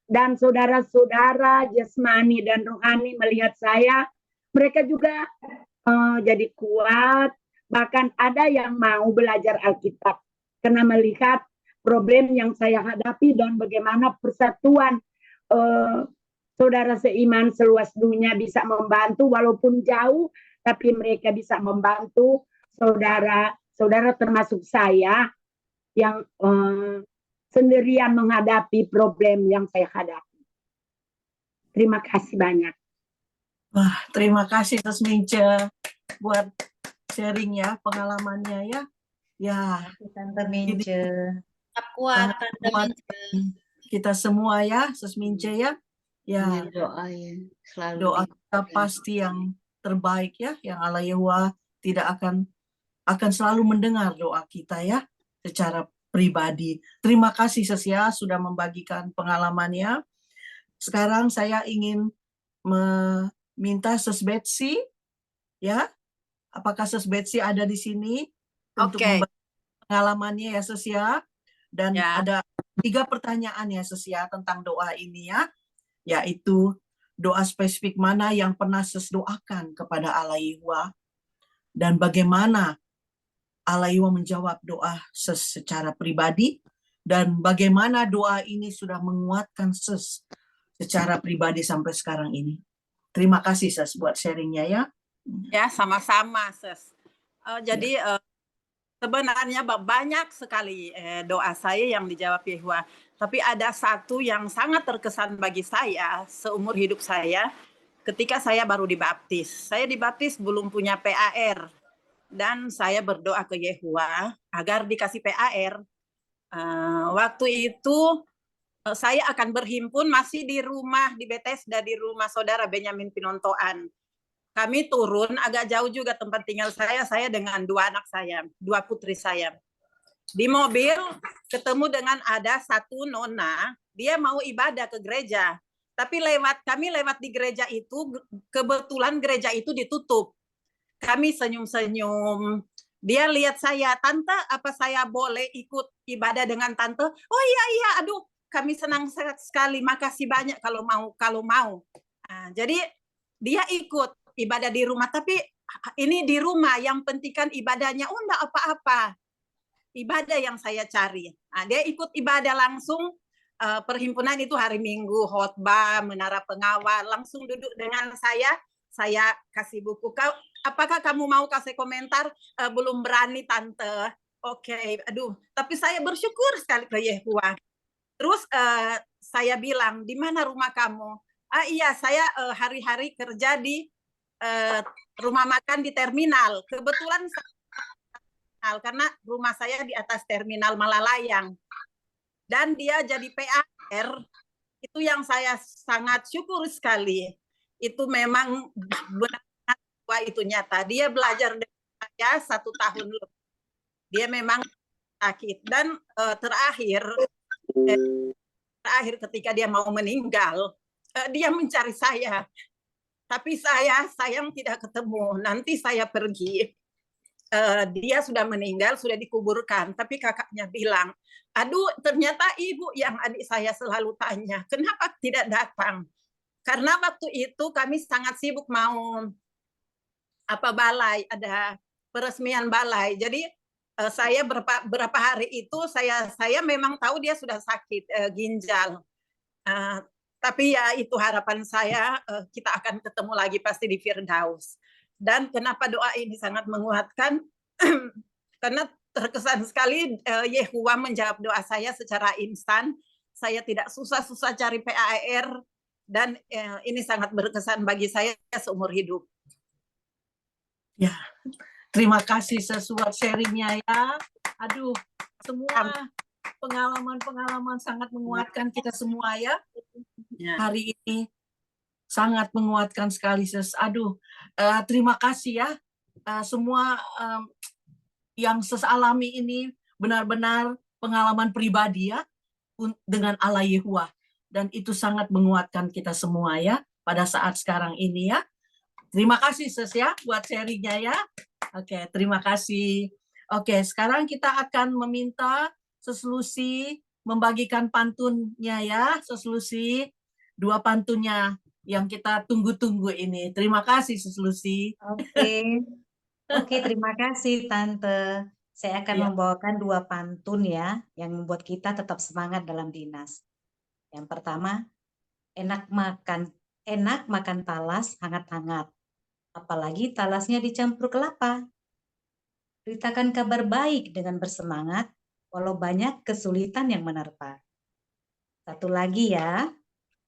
Dan saudara-saudara jasmani dan rohani melihat saya, mereka juga jadi kuat. Bahkan ada yang mau belajar Alkitab karena melihat problem yang saya hadapi dan bagaimana persatuan saudara seiman seluas dunia bisa membantu walaupun jauh, tapi mereka bisa membantu saudara termasuk saya yang sendirian menghadapi problem yang saya hadapi. Terima kasih banyak. Wah, terima kasih Tes Mince buat sharing ya pengalamannya ya. Ya, Tante ini Mince. Tetap kuat, sangat Tante menguatkan Mince. kita semua ya, Tes Mince ya. Ya, Dengan doa ya, selalu doa kita didoakan. pasti yang terbaik ya, yang Allah Yehova tidak akan selalu mendengar doa kita ya secara pribadi. Terima kasih Sis ya sudah membagikan pengalamannya. Sekarang saya ingin meminta Sis Betsy ya. Apakah Sis Betsy ada di sini untuk Oke, membagi pengalamannya ya Sis ya? Dan ya. ada 3 pertanyaan ya Sis ya tentang doa ini ya, yaitu doa spesifik mana yang pernah Sis doakan kepada Allah Yehova dan bagaimana Allah Yehova menjawab doa Sis secara pribadi dan bagaimana doa ini sudah menguatkan Sis secara pribadi sampai sekarang ini. Terima kasih Sis buat sharingnya ya. Ya, sama-sama, Sis. Jadi sebenarnya banyak sekali doa saya yang dijawab Yehova. Tapi ada satu yang sangat terkesan bagi saya seumur hidup saya ketika saya baru dibaptis. Saya dibaptis belum punya PAR. Dan saya berdoa ke Yehova agar dikasih PAR. Waktu itu saya akan berhimpun masih di rumah di Bethesda, di rumah saudara Benyamin Pinontoan. Kami turun agak jauh juga tempat tinggal saya dengan 2 anak saya, 2 putri saya. Di mobil ketemu dengan ada satu nona, dia mau ibadah ke gereja. Tapi kami lewat di gereja itu, kebetulan gereja itu ditutup. Kami senyum-senyum. Dia lihat saya, Tante, apa saya boleh ikut ibadah dengan Tante? Oh iya, aduh, kami senang sekali, makasih banyak kalau mau. Nah, jadi dia ikut ibadah di rumah, tapi ini di rumah, yang penting kan ibadahnya, enggak apa-apa. Ibadah yang saya cari. Nah, dia ikut ibadah langsung, perhimpunan itu hari Minggu, khotbah, menara pengawal, langsung duduk dengan saya kasih buku. Apakah kamu mau kasih komentar? Belum berani Tante. Oke, aduh. Tapi saya bersyukur sekali ke Yehova. Terus saya bilang, di mana rumah kamu? Iya, saya hari-hari kerja di rumah makan di terminal. Kebetulan karena rumah saya di atas terminal Malalayang. Dan dia jadi PAR, itu yang saya sangat syukur sekali. Itu memang benar-benar itu nyata. Dia belajar dengan saya 1 tahun lebih. Dia memang sakit. Dan terakhir ketika dia mau meninggal, dia mencari saya. Tapi saya sayang tidak ketemu. Nanti saya pergi. Dia sudah meninggal, sudah dikuburkan. Tapi kakaknya bilang, aduh ternyata ibu yang adik saya selalu tanya, kenapa tidak datang? Karena waktu itu kami sangat sibuk mau balai, ada peresmian balai. Jadi saya berapa hari itu saya memang tahu dia sudah sakit ginjal. Tapi ya itu harapan saya, kita akan ketemu lagi pasti di Firdaus. Dan kenapa doa ini sangat menguatkan? Karena terkesan sekali Yehova menjawab doa saya secara instan. Saya tidak susah-susah cari PAR, dan ini sangat berkesan bagi saya seumur hidup. Ya, terima kasih sesuai sharingnya ya. Aduh, semua pengalaman-pengalaman sangat menguatkan kita semua ya. Hari ini sangat menguatkan sekali Sis. Aduh, terima kasih ya semua yang Sis alami ini benar-benar pengalaman pribadi ya dengan Allah Yehova, dan itu sangat menguatkan kita semua ya pada saat sekarang ini ya. Terima kasih Sis ya buat sharingnya ya. Oke, terima kasih. Oke, sekarang kita akan meminta Sis Lucy membagikan pantunnya ya. Sis Lucy, 2 pantunnya yang kita tunggu-tunggu ini. Terima kasih Sis Lucy. Oke, terima kasih Tante. Saya akan membawakan 2 pantun ya, yang membuat kita tetap semangat dalam dinas. Yang pertama, enak makan talas hangat-hangat, apalagi talasnya dicampur kelapa. Beritakan kabar baik dengan bersemangat, walau banyak kesulitan yang menerpa. Satu lagi ya,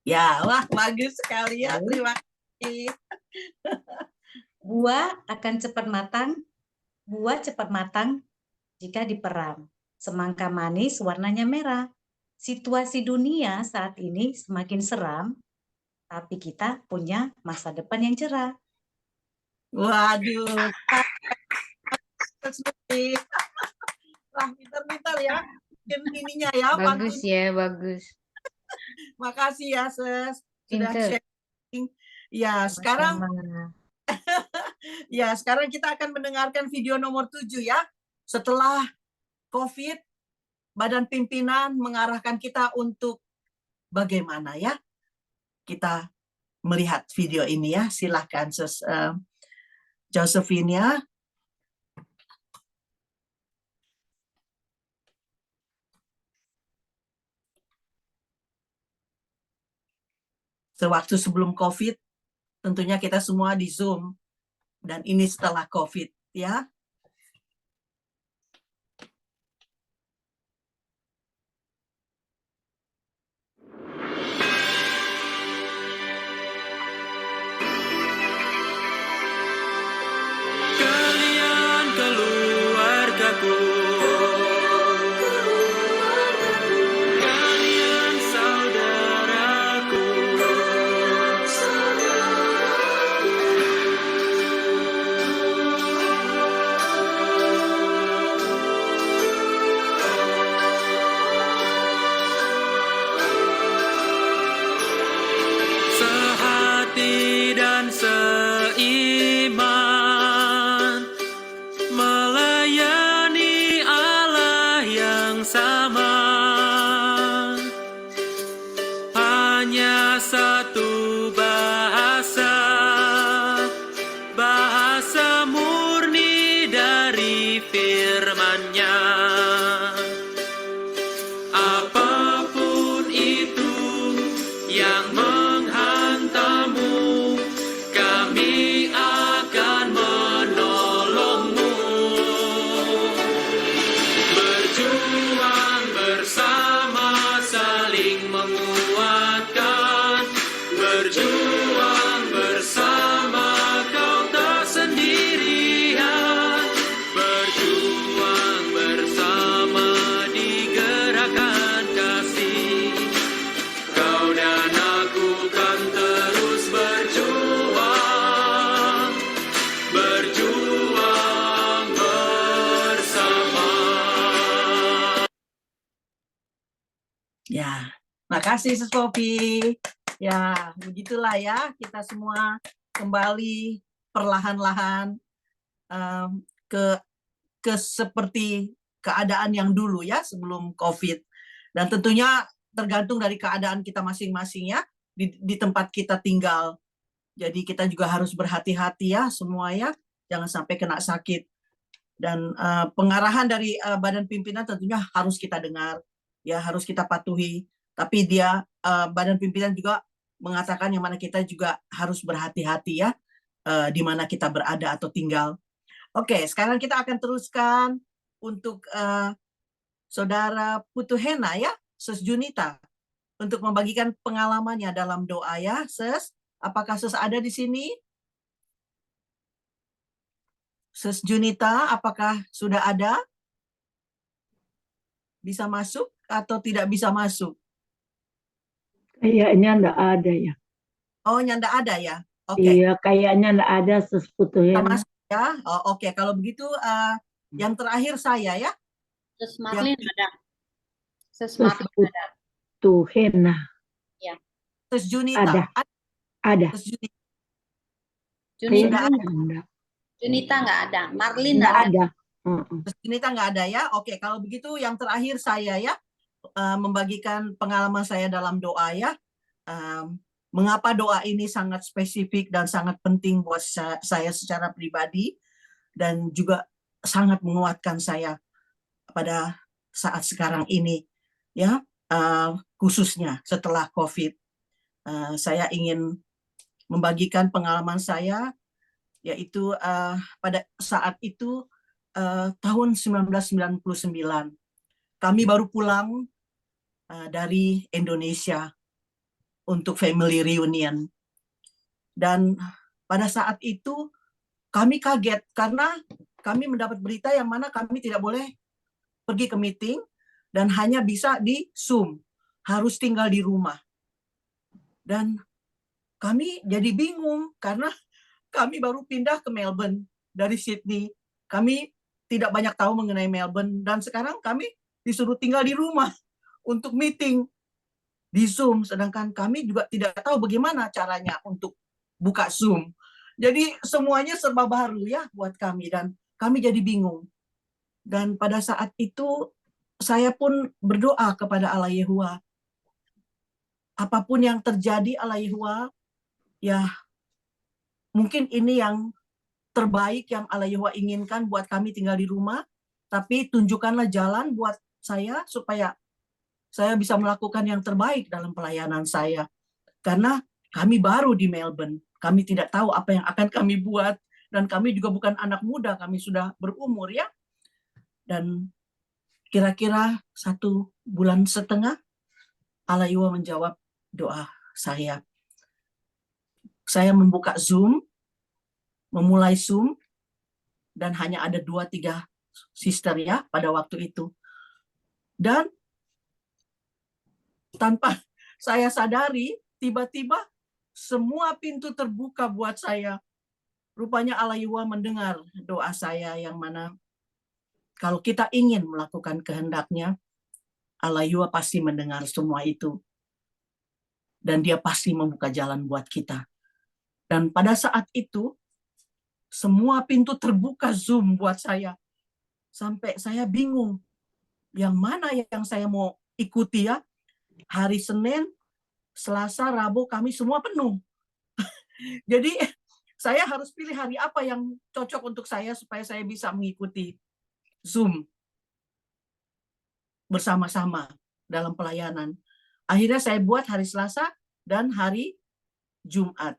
Ya, wah bagus sekali ya. Terima kasih. Buah cepat matang jika diperam. Semangka manis warnanya merah. Situasi dunia saat ini semakin seram, tapi kita punya masa depan yang cerah. Waduh. Wah, pintar-pintar ya. Ininya ya. Bagus ya, bagus. Makasih ya, Ses. Sudah Pinter. sharing. Ya, sekarang ya, sekarang kita akan mendengarkan video nomor 7 ya. Setelah COVID, Badan Pimpinan mengarahkan kita untuk bagaimana ya kita melihat video ini ya. Silahkan Sus Josephine ya. Sewaktu sebelum COVID, tentunya kita semua di Zoom. Dan ini setelah COVID ya. Kalian keluargaku, kalian saudaraku, sehati dan seiman, melayani Allah yang sama. Hanya satu bahasa, bahasa murni dari firman-Nya. Apapun itu yang menghantammu, kami akan menolongmu. Berjuang bersama, saling menguatkan. Berjuang bersama, kau tak sendirian. Berjuang bersama di gerakan kasih. Kau dan aku kan terus berjuang, berjuang bersama. Ya, makasih Sus Popi. Ya, begitulah ya, kita semua kembali perlahan-lahan ke seperti keadaan yang dulu ya sebelum COVID. Dan tentunya tergantung dari keadaan kita masing-masing ya di tempat kita tinggal. Jadi kita juga harus berhati-hati ya semua ya, jangan sampai kena sakit. Dan pengarahan dari Badan Pimpinan tentunya harus kita dengar, ya harus kita patuhi. Tapi Badan Pimpinan juga mengatakan yang mana kita juga harus berhati-hati ya di mana kita berada atau tinggal. Oke, sekarang kita akan teruskan untuk Saudara Putu Hena ya, Sus Junita, untuk membagikan pengalamannya dalam doa ya, Sus. Apakah Sus ada di sini? Sus Junita, apakah sudah ada? Bisa masuk atau tidak bisa masuk? Kayaknya enggak ada ya. Oh, enggak ada ya? Oke. Iya, kayaknya enggak ada Sus Putu Kita Hena. masuk ya. Oh, oke, kalau begitu yang terakhir saya ya. Sus Marlin ada. Sus Sus Marlin ada. Putu Hena. Ya. Sus Junita. Ada. Sus Junita. Junita enggak. Junita nggak ada. Marlin Enggak ada. Sus Junita nggak ada ya. Oke, kalau begitu yang terakhir saya ya membagikan pengalaman saya dalam doa ya. Mengapa doa ini sangat spesifik dan sangat penting buat saya secara pribadi dan juga sangat menguatkan saya pada saat sekarang ini ya, khususnya setelah COVID. Saya ingin membagikan pengalaman saya, yaitu pada saat itu tahun 1999 kami baru pulang dari Indonesia untuk family reunion. Dan pada saat itu kami kaget karena kami mendapat berita yang mana kami tidak boleh pergi ke meeting dan hanya bisa di Zoom, harus tinggal di rumah. Dan kami jadi bingung karena kami baru pindah ke Melbourne dari Sydney. Kami tidak banyak tahu mengenai Melbourne dan sekarang kami disuruh tinggal di rumah untuk meeting di Zoom, sedangkan kami juga tidak tahu bagaimana caranya untuk buka Zoom. Jadi semuanya serba baru ya buat kami dan kami jadi bingung. Dan pada saat itu saya pun berdoa kepada Allah Yehuwa. Apapun yang terjadi Allah Yehuwa, ya mungkin ini yang terbaik yang Allah Yehuwa inginkan buat kami tinggal di rumah, tapi tunjukkanlah jalan buat saya supaya saya bisa melakukan yang terbaik dalam pelayanan saya. Karena kami baru di Melbourne, kami tidak tahu apa yang akan kami buat, dan kami juga bukan anak muda, kami sudah berumur ya. Dan kira-kira 1,5 bulan Allah Yehuwa menjawab doa saya. Saya membuka Zoom, memulai Zoom, dan hanya ada 2-3 sister ya pada waktu itu. Dan tanpa saya sadari, tiba-tiba semua pintu terbuka buat saya. Rupanya Allah Yehuwa mendengar doa saya yang mana kalau kita ingin melakukan kehendak-Nya, Allah Yehuwa pasti mendengar semua itu. Dan Dia pasti membuka jalan buat kita. Dan pada saat itu, semua pintu terbuka Zoom buat saya. Sampai saya bingung, yang mana yang saya mau ikuti ya. Hari Senin, Selasa, Rabu, Kamis semua penuh. Jadi saya harus pilih hari apa yang cocok untuk saya supaya saya bisa mengikuti Zoom bersama-sama dalam pelayanan. Akhirnya saya buat hari Selasa dan hari Jumat.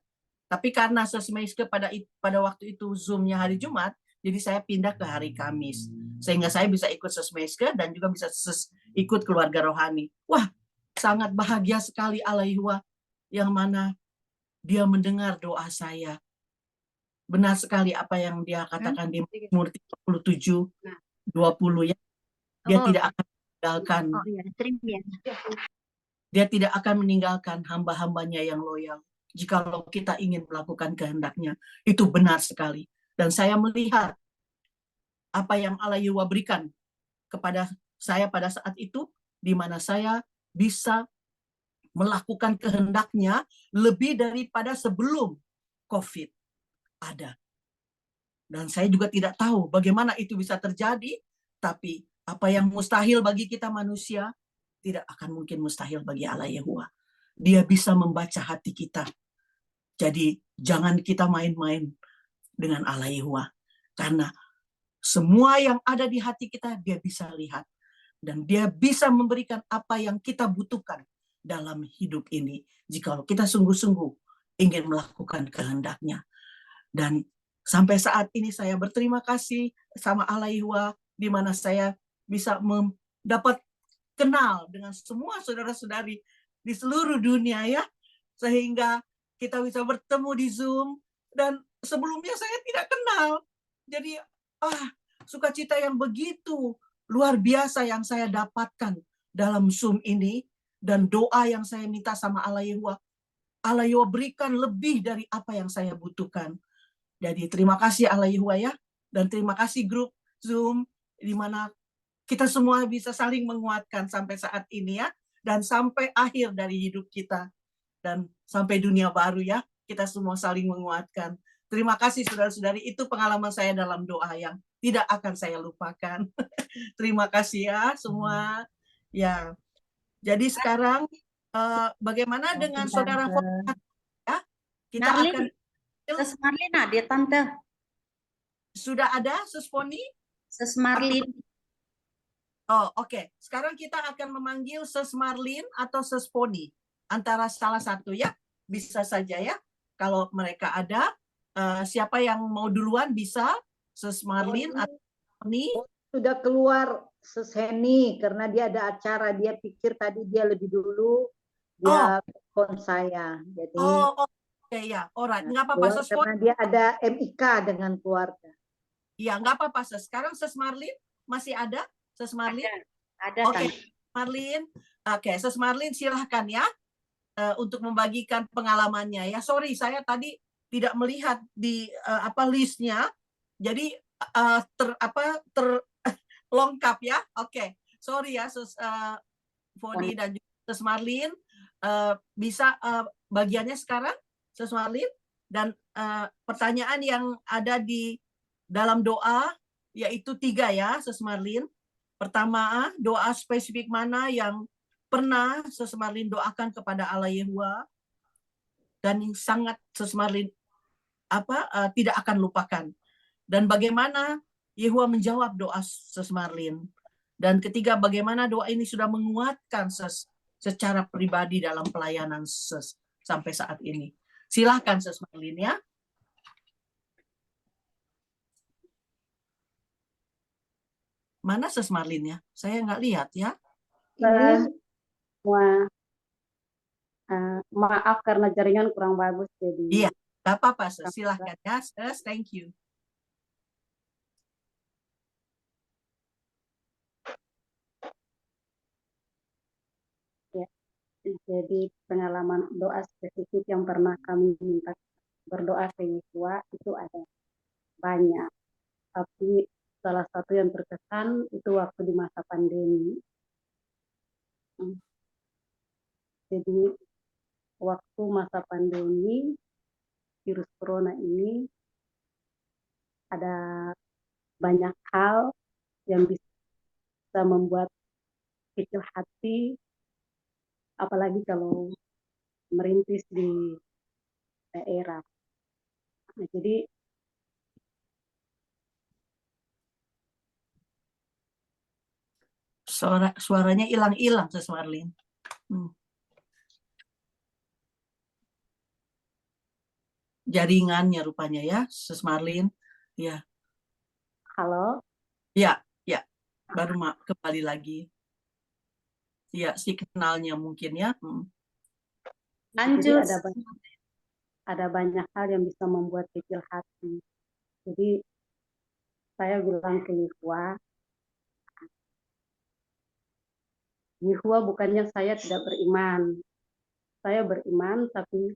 Tapi karena Sesmeiske pada waktu itu Zoom-nya hari Jumat, jadi saya pindah ke hari Kamis. Sehingga saya bisa ikut Sesmeiske dan juga bisa ikut keluarga rohani. Wah, sangat bahagia sekali Allah Yehuwa yang mana Dia mendengar doa saya. Benar sekali apa yang Dia katakan di Mazmur 37, 20 ya. Dia tidak akan meninggalkan. Dia tidak akan meninggalkan hamba-hambanya yang loyal. Jikalau kita ingin melakukan kehendak-Nya, itu benar sekali. Dan saya melihat apa yang Allah Yehuwa berikan kepada saya pada saat itu, di mana saya bisa melakukan kehendak-Nya lebih daripada sebelum COVID ada. Dan saya juga tidak tahu bagaimana itu bisa terjadi, tapi apa yang mustahil bagi kita manusia, tidak akan mungkin mustahil bagi Allah Yehuwa. Dia bisa membaca hati kita. Jadi jangan kita main-main dengan Allah Yehuwa. Karena semua yang ada di hati kita, Dia bisa lihat. Dan Dia bisa memberikan apa yang kita butuhkan dalam hidup ini. Jikalau kita sungguh-sungguh ingin melakukan kehendak-Nya. Dan sampai saat ini saya berterima kasih sama Allah Yehuwa, di mana saya bisa dapat kenal dengan semua saudara-saudari di seluruh dunia ya. Sehingga kita bisa bertemu di Zoom. Dan sebelumnya saya tidak kenal. Jadi sukacita yang begitu luar biasa yang saya dapatkan dalam Zoom ini. Dan doa yang saya minta sama Allah Yehuwa. Allah Yehuwa berikan lebih dari apa yang saya butuhkan. Jadi terima kasih Allah Yehuwa ya. Dan terima kasih grup Zoom. Di mana kita semua bisa saling menguatkan sampai saat ini ya. Dan sampai akhir dari hidup kita. Dan sampai dunia baru ya. Kita semua saling menguatkan. Terima kasih saudara-saudari. Itu pengalaman saya dalam doa yang tidak akan saya lupakan. Terima kasih ya semua. Ya. Jadi sekarang bagaimana dengan saudara ya? Kita akan Sus Marlin ada Tante. Sudah ada Sus Poni? Sus Marlin. Oh, oke. Sekarang kita akan memanggil Sus Marlin atau Sus Poni. Antara salah satu ya. Bisa saja ya. Kalau mereka ada, siapa yang mau duluan bisa? Sus Marlin atau Poni? Sudah keluar Sus Heni karena dia ada acara. Dia pikir tadi dia lebih dulu. Dia handphone saya. Jadi Oh, oke ya, alright. Nggak apa-apa, keluar Sus. karena dia ada MIK dengan keluarga. Iya, nggak apa-apa, Sus. Sekarang Sus Marlin masih ada? Sus Marlin? Ada, Oke, Tante. Marlin. Oke, Sus Marlin silahkan ya untuk membagikan pengalamannya ya. Sorry, saya tadi tidak melihat di listnya. Jadi terlengkap ya. Oke, sorry ya, Sus Foni dan juga Sus Marlin. Bisa bagiannya sekarang, Sus Marlin? Dan pertanyaan yang ada di dalam doa yaitu 3 ya, Sus Marlin. Pertama, doa spesifik mana yang pernah Sus Marlin doakan kepada Allah Yehuwa dan yang sangat Sus Marlin tidak akan lupakan. Dan bagaimana Yehuwa menjawab doa Sus Marlin. Dan ketiga, bagaimana doa ini sudah menguatkan Sus secara pribadi dalam pelayanan Sus sampai saat ini. Silahkan Sus Marlin ya. Mana Sus Marlin ya? Saya nggak lihat ya. Semua maaf karena jaringan kurang bagus jadi. Iya, nggak apa-apa Sus. Silahkan ya, Sus. Thank you. Ya, jadi pengalaman doa spesifik yang pernah kami minta berdoa ke Yehuwa itu ada banyak. Tapi salah satu yang terkesan itu waktu di masa pandemi. Jadi waktu masa pandemi virus corona ini ada banyak hal yang bisa membuat kecil hati, apalagi kalau merintis di daerah. Nah, jadi suaranya hilang-hilang Sus Marlin. Jaringannya rupanya ya, Sus Marlin. Ya. Halo? Ya, ya. Baru kembali lagi. Ya, signalnya mungkin ya. Lanjut. Jadi ada banyak hal yang bisa membuat kecil hati. Jadi saya bilang ke Yehuwa bukannya saya tidak beriman. Saya beriman, tapi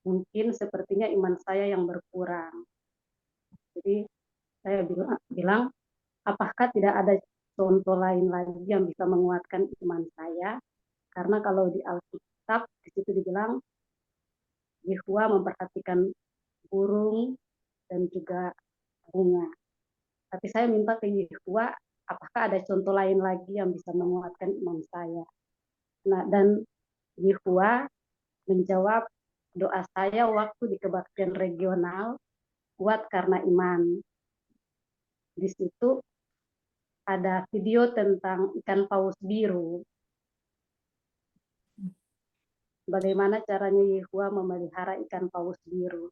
mungkin sepertinya iman saya yang berkurang. Jadi saya bilang, apakah tidak ada contoh lain lagi yang bisa menguatkan iman saya? Karena kalau di Alkitab, di situ dibilang, Yehuwa memperhatikan burung dan juga bunga. Tapi saya minta ke Yehuwa, apakah ada contoh lain lagi yang bisa menguatkan iman saya? Nah, dan Yehuwa menjawab doa saya waktu di kebaktian regional, kuat karena iman. Di situ ada video tentang ikan paus biru. Bagaimana caranya Yehuwa memelihara ikan paus biru.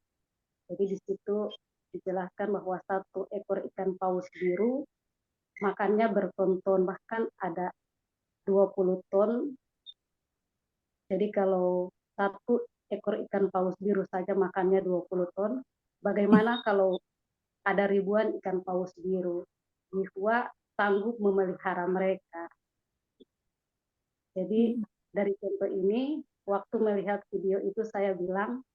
Jadi di situ dijelaskan bahwa 1 ekor ikan paus biru makannya berton-ton, bahkan ada 20 ton. Jadi kalau 1 ekor ikan paus biru saja makannya 20 ton, bagaimana kalau ada ribuan ikan paus biru? Yehuwa sanggup memelihara mereka. Jadi dari contoh ini, waktu melihat video itu saya bilang,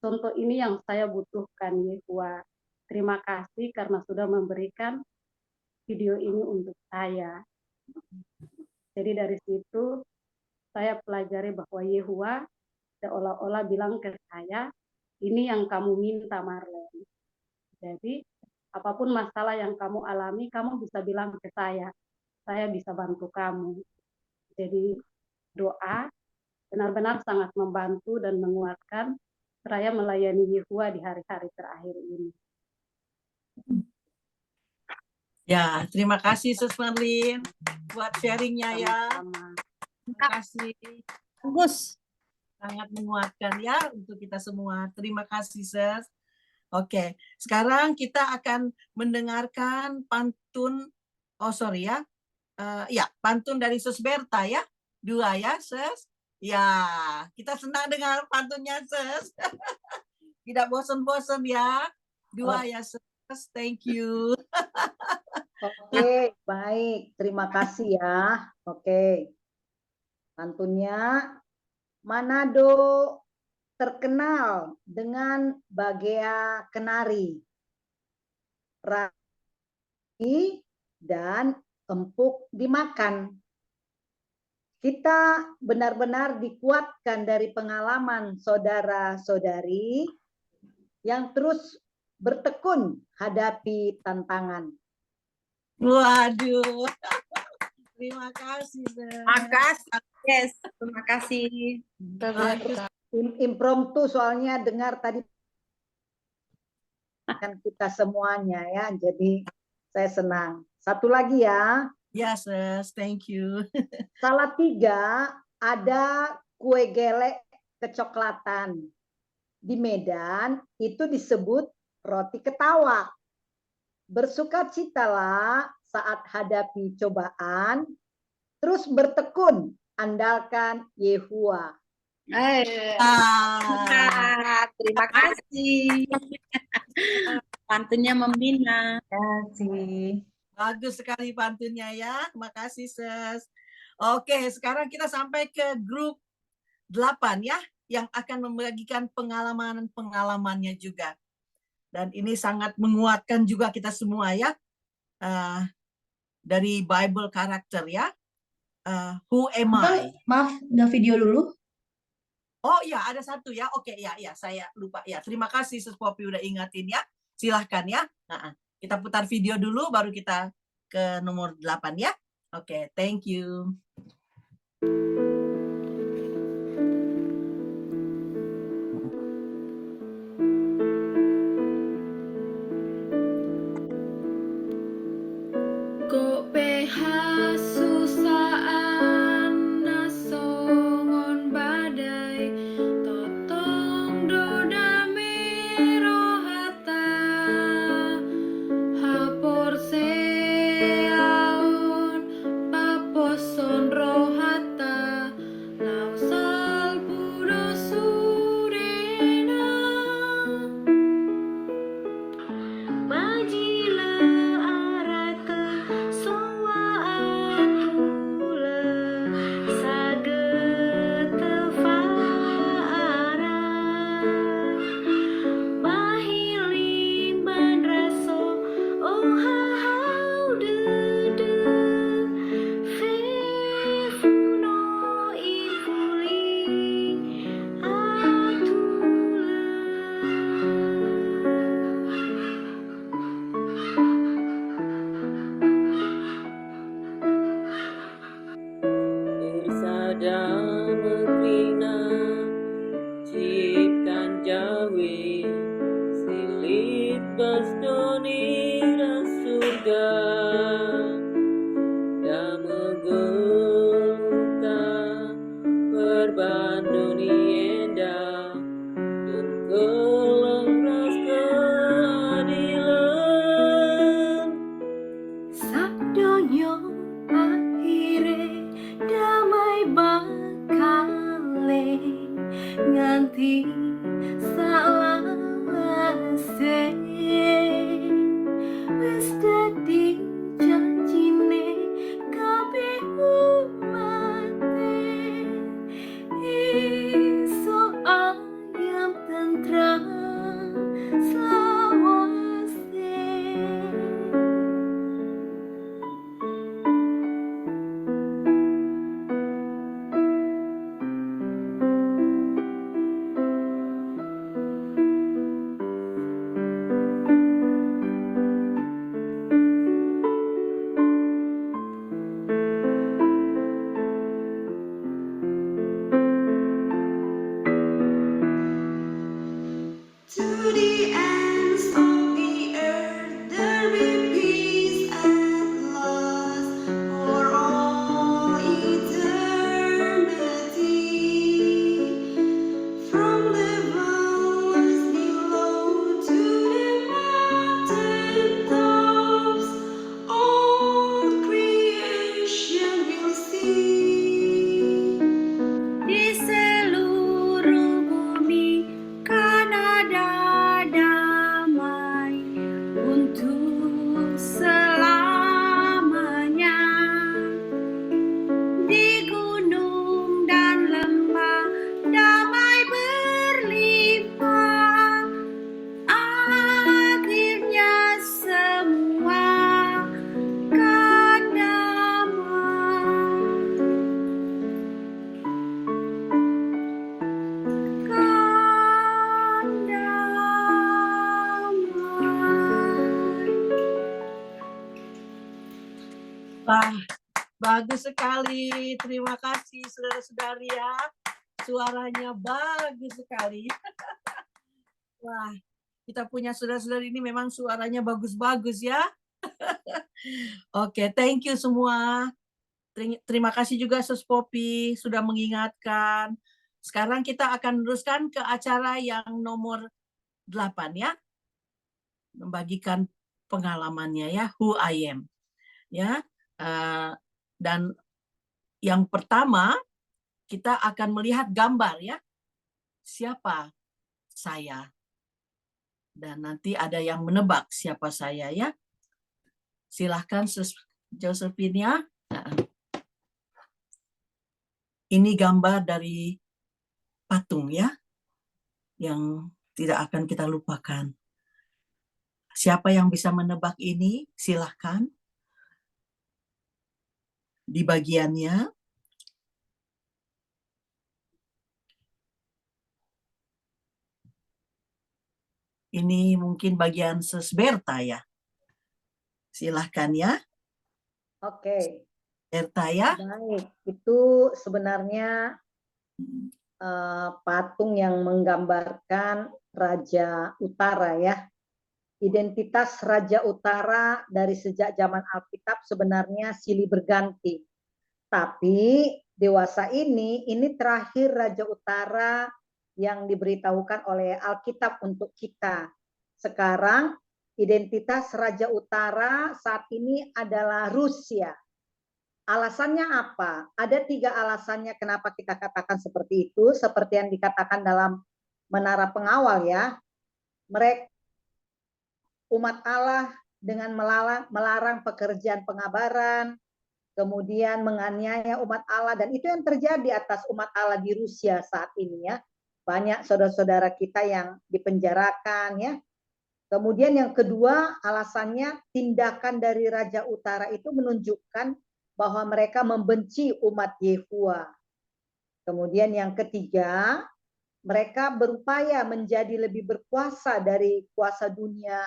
contoh ini yang saya butuhkan Yehuwa. Terima kasih karena sudah memberikan video ini untuk saya. Jadi dari situ saya pelajari bahwa Yehuwa seolah-olah bilang ke saya, ini yang kamu minta Marlene. Jadi apapun masalah yang kamu alami, kamu bisa bilang ke saya bisa bantu kamu. Jadi doa benar-benar sangat membantu dan menguatkan saya melayani Yehuwa di hari-hari terakhir ini. Ya, terima kasih Sus Marlin buat sharingnya ya. Terima kasih. Bagus. Sangat menguatkan ya untuk kita semua. Terima kasih Sus. Oke, sekarang kita akan mendengarkan pantun. Oh sorry ya. Ya, pantun dari Sus Berta ya. 2 ya Sus. Ya, kita senang dengan pantunnya, Sis. Tidak bosan-bosan ya. Dua ya, Sis. Thank you. Oke, baik. Terima kasih ya. Oke. Pantunnya, Manado terkenal dengan Bagea Kenari, ragi dan empuk dimakan. Kita benar-benar dikuatkan dari pengalaman saudara-saudari yang terus bertekun hadapi tantangan. Waduh. Terima kasih, Sis. Makasih. Yes, terima kasih. Impromptu soalnya dengar tadi kan kita semuanya ya, jadi saya senang. Satu lagi ya. Yes, Sis. Thank you. Salatiga ada kue gelek kecoklatan. Di Medan itu disebut roti ketawa. Bersukacitalah saat hadapi cobaan, terus bertekun andalkan Yehuwa. Terima kasih. Pantunnya membina. Terima kasih. Bagus sekali pantunnya ya. Makasih, Sis. Oke, sekarang kita sampai ke grup 8 ya, yang akan membagikan pengalaman-pengalamannya juga. Dan ini sangat menguatkan juga kita semua ya. Dari Bible karakter ya. Who am I? Maaf, udah video dulu. Oh iya, ada satu ya. Oke, ya, saya lupa ya. Terima kasih Sis Poppy udah ingatin ya. Silahkan ya. Kita putar video dulu, baru kita ke nomor 8 ya. Oke, thank you. Di Bagus sekali. Terima kasih saudara-saudari ya. Suaranya bagus sekali. Wah, kita punya saudara-saudari ini memang suaranya bagus-bagus ya. Oke, thank you semua. Terima kasih juga Sus Poppy sudah mengingatkan. Sekarang kita akan teruskan ke acara yang nomor 8 ya. Membagikan pengalamannya ya, who I am. Ya. Dan yang pertama kita akan melihat gambar ya. Siapa saya? Dan nanti ada yang menebak siapa saya ya. Silahkan Sus Josephine ya. Ini gambar dari patung ya, yang tidak akan kita lupakan. Siapa yang bisa menebak ini? Silahkan. Di bagiannya. Ini mungkin bagian Sus Berta ya. Silahkan ya. Oke. Berta ya. Baik, itu sebenarnya patung yang menggambarkan Raja Utara ya. Identitas Raja Utara dari sejak zaman Alkitab sebenarnya silih berganti. Tapi dewasa ini terakhir Raja Utara yang diberitahukan oleh Alkitab untuk kita. Sekarang identitas Raja Utara saat ini adalah Rusia. Alasannya apa? Ada 3 alasannya kenapa kita katakan seperti itu, seperti yang dikatakan dalam Menara Pengawal ya. Mereka umat Allah dengan melarang pekerjaan pengabaran, kemudian menganiaya umat Allah, dan itu yang terjadi atas umat Allah di Rusia saat ini ya. Banyak saudara-saudara kita yang dipenjarakan ya. Kemudian yang kedua alasannya tindakan dari Raja Utara itu menunjukkan bahwa mereka membenci umat Yehuwa. Kemudian yang ketiga, mereka berupaya menjadi lebih berkuasa dari kuasa dunia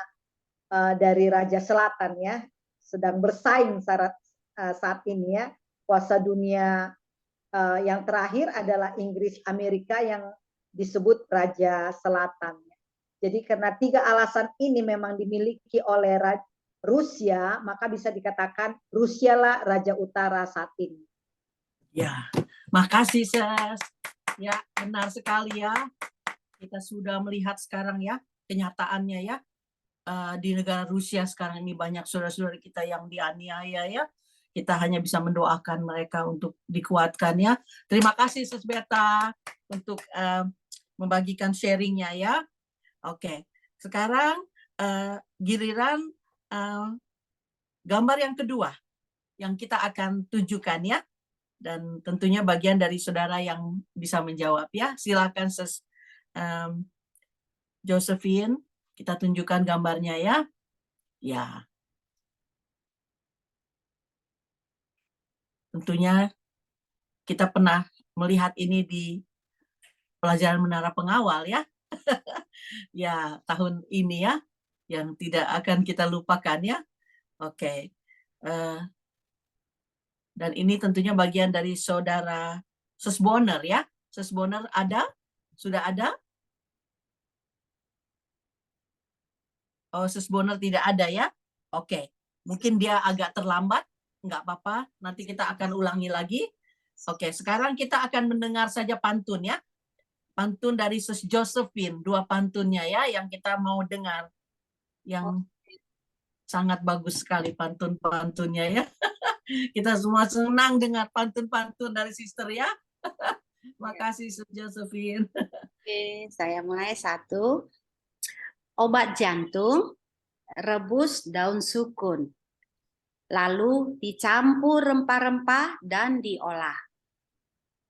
dari Raja Selatan ya. Sedang bersaing saat ini ya. Kuasa dunia yang terakhir adalah Inggris, Amerika yang disebut Raja Selatan. Jadi karena 3 alasan ini memang dimiliki oleh Rusia, maka bisa dikatakan Rusialah Raja Utara saat ini. Ya, makasih Ses. Ya, benar sekali ya. Kita sudah melihat sekarang ya, kenyataannya ya. Di negara Rusia sekarang ini banyak saudara-saudara kita yang dianiaya ya. Kita hanya bisa mendoakan mereka untuk dikuatkan ya. Terima kasih Sus Beta untuk membagikan sharingnya ya. Oke, sekarang giliran gambar yang kedua yang kita akan tunjukkan ya, dan tentunya bagian dari saudara yang bisa menjawab ya. Silakan Sus Josephine, kita tunjukkan gambarnya ya. Ya, tentunya kita pernah melihat ini di pelajaran Menara Pengawal ya. Ya, tahun ini ya, yang tidak akan kita lupakan ya. Oke. Dan ini tentunya bagian dari saudara Sus Bonner ya. Sus Bonner ada? Sudah ada? Oh, Sus Bonner tidak ada ya? Oke. Mungkin dia agak terlambat. Enggak apa-apa. Nanti kita akan ulangi lagi. Oke, sekarang kita akan mendengar saja pantun ya. Pantun dari Sus Josephine. 2 pantunnya ya yang kita mau dengar. Yang sangat bagus sekali pantun-pantunnya ya. Kita semua senang dengar pantun-pantun dari sister ya. Makasih Sus Josephine. Oke, saya mulai 1. Obat jantung, rebus daun sukun. Lalu dicampur rempah-rempah dan diolah.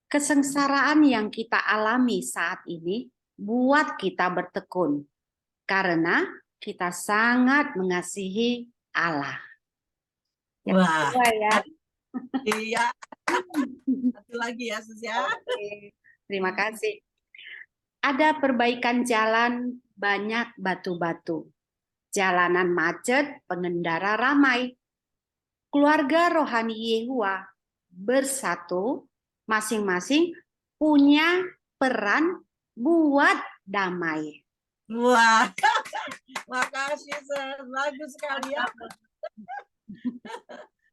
Kesengsaraan yang kita alami saat ini buat kita bertekun. Karena kita sangat mengasihi Allah. Wah, ya. Iya. Satu lagi ya, Sus ya. Oke, terima kasih. Ada perbaikan jalan, banyak batu-batu. Jalanan macet, pengendara ramai. Keluarga rohani Yehuwa bersatu, masing-masing punya peran buat damai. Wah, makasih Sis. Bagus sekali ya.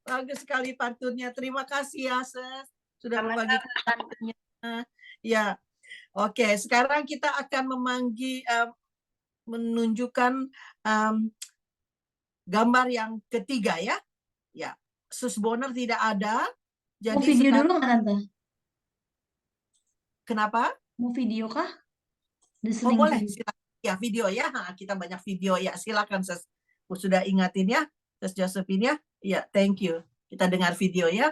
Bagus sekali pantunnya. Terima kasih ya Sis sudah membagikan pantunnya. Ya, oke. Sekarang kita akan menunjukkan gambar yang ketiga ya. Ya, Sus Bonner tidak ada. Mau Jadi video sekarang, dulu nggak Tante? kenapa? Mau video kah? Oh boleh, silakan. Ya video ya. Kita banyak video ya. Silakan Sis. Aku sudah ingatin ya, Sis Josephine ya. Ya, thank you. Kita dengar video ya.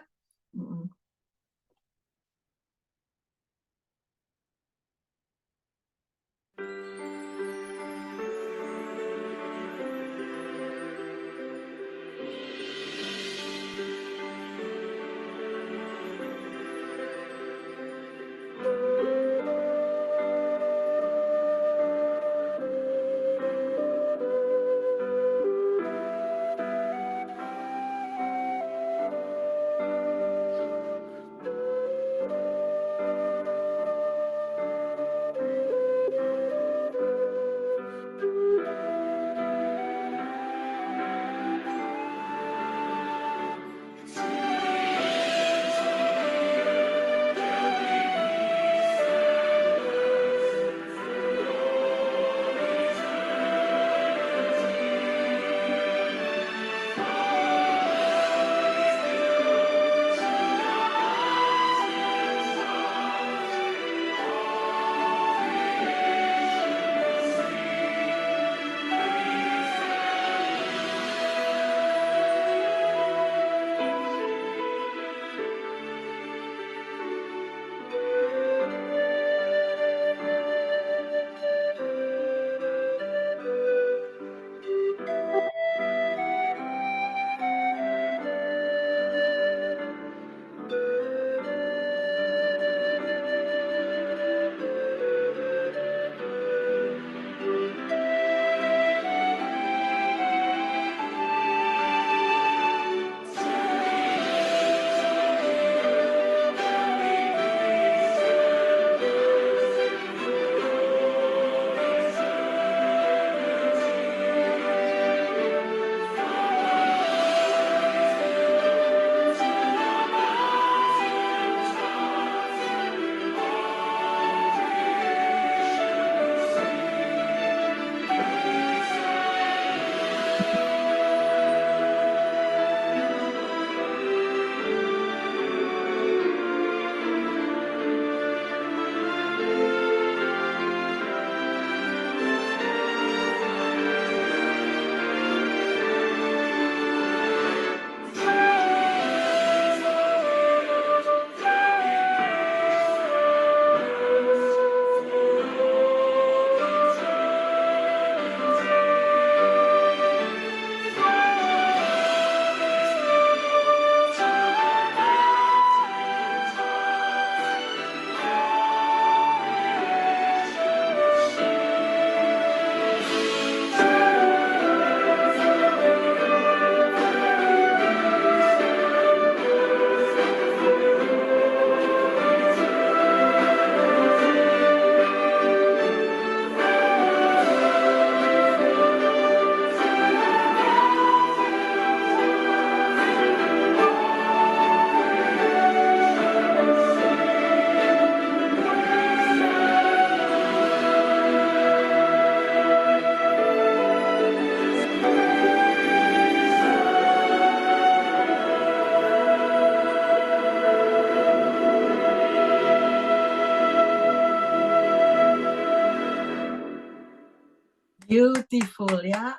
Beautiful ya.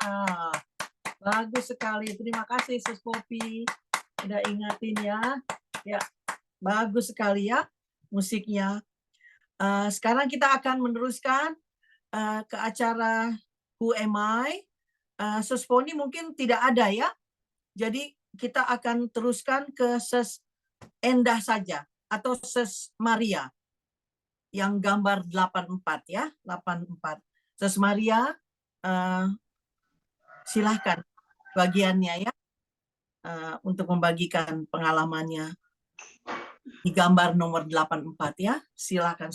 Bagus sekali. Terima kasih Sus Poppy. Udah ingatin ya. Ya, bagus sekali ya musiknya. Sekarang kita akan meneruskan ke acara Who Am I? Sus Poni mungkin tidak ada ya. Jadi kita akan teruskan ke Sus Endah saja atau Sus Maria yang gambar 84 ya, 84. Sus Maria, silahkan bagiannya ya untuk membagikan pengalamannya. di gambar nomor 84 ya. Silakan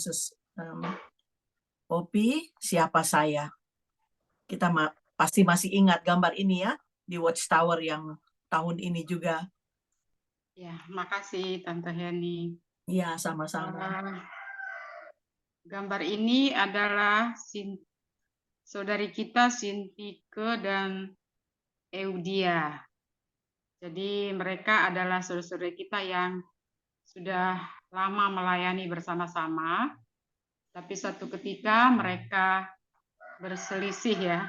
Poppy, siapa saya? Kita pasti masih ingat gambar ini ya, di Watchtower yang tahun ini juga. Ya, makasih Tante Heni. Iya, sama-sama. Gambar ini adalah saudari kita Sintike dan Eudia. Jadi mereka adalah saudara-saudari kita yang sudah lama melayani bersama-sama, tapi suatu ketika mereka berselisih ya,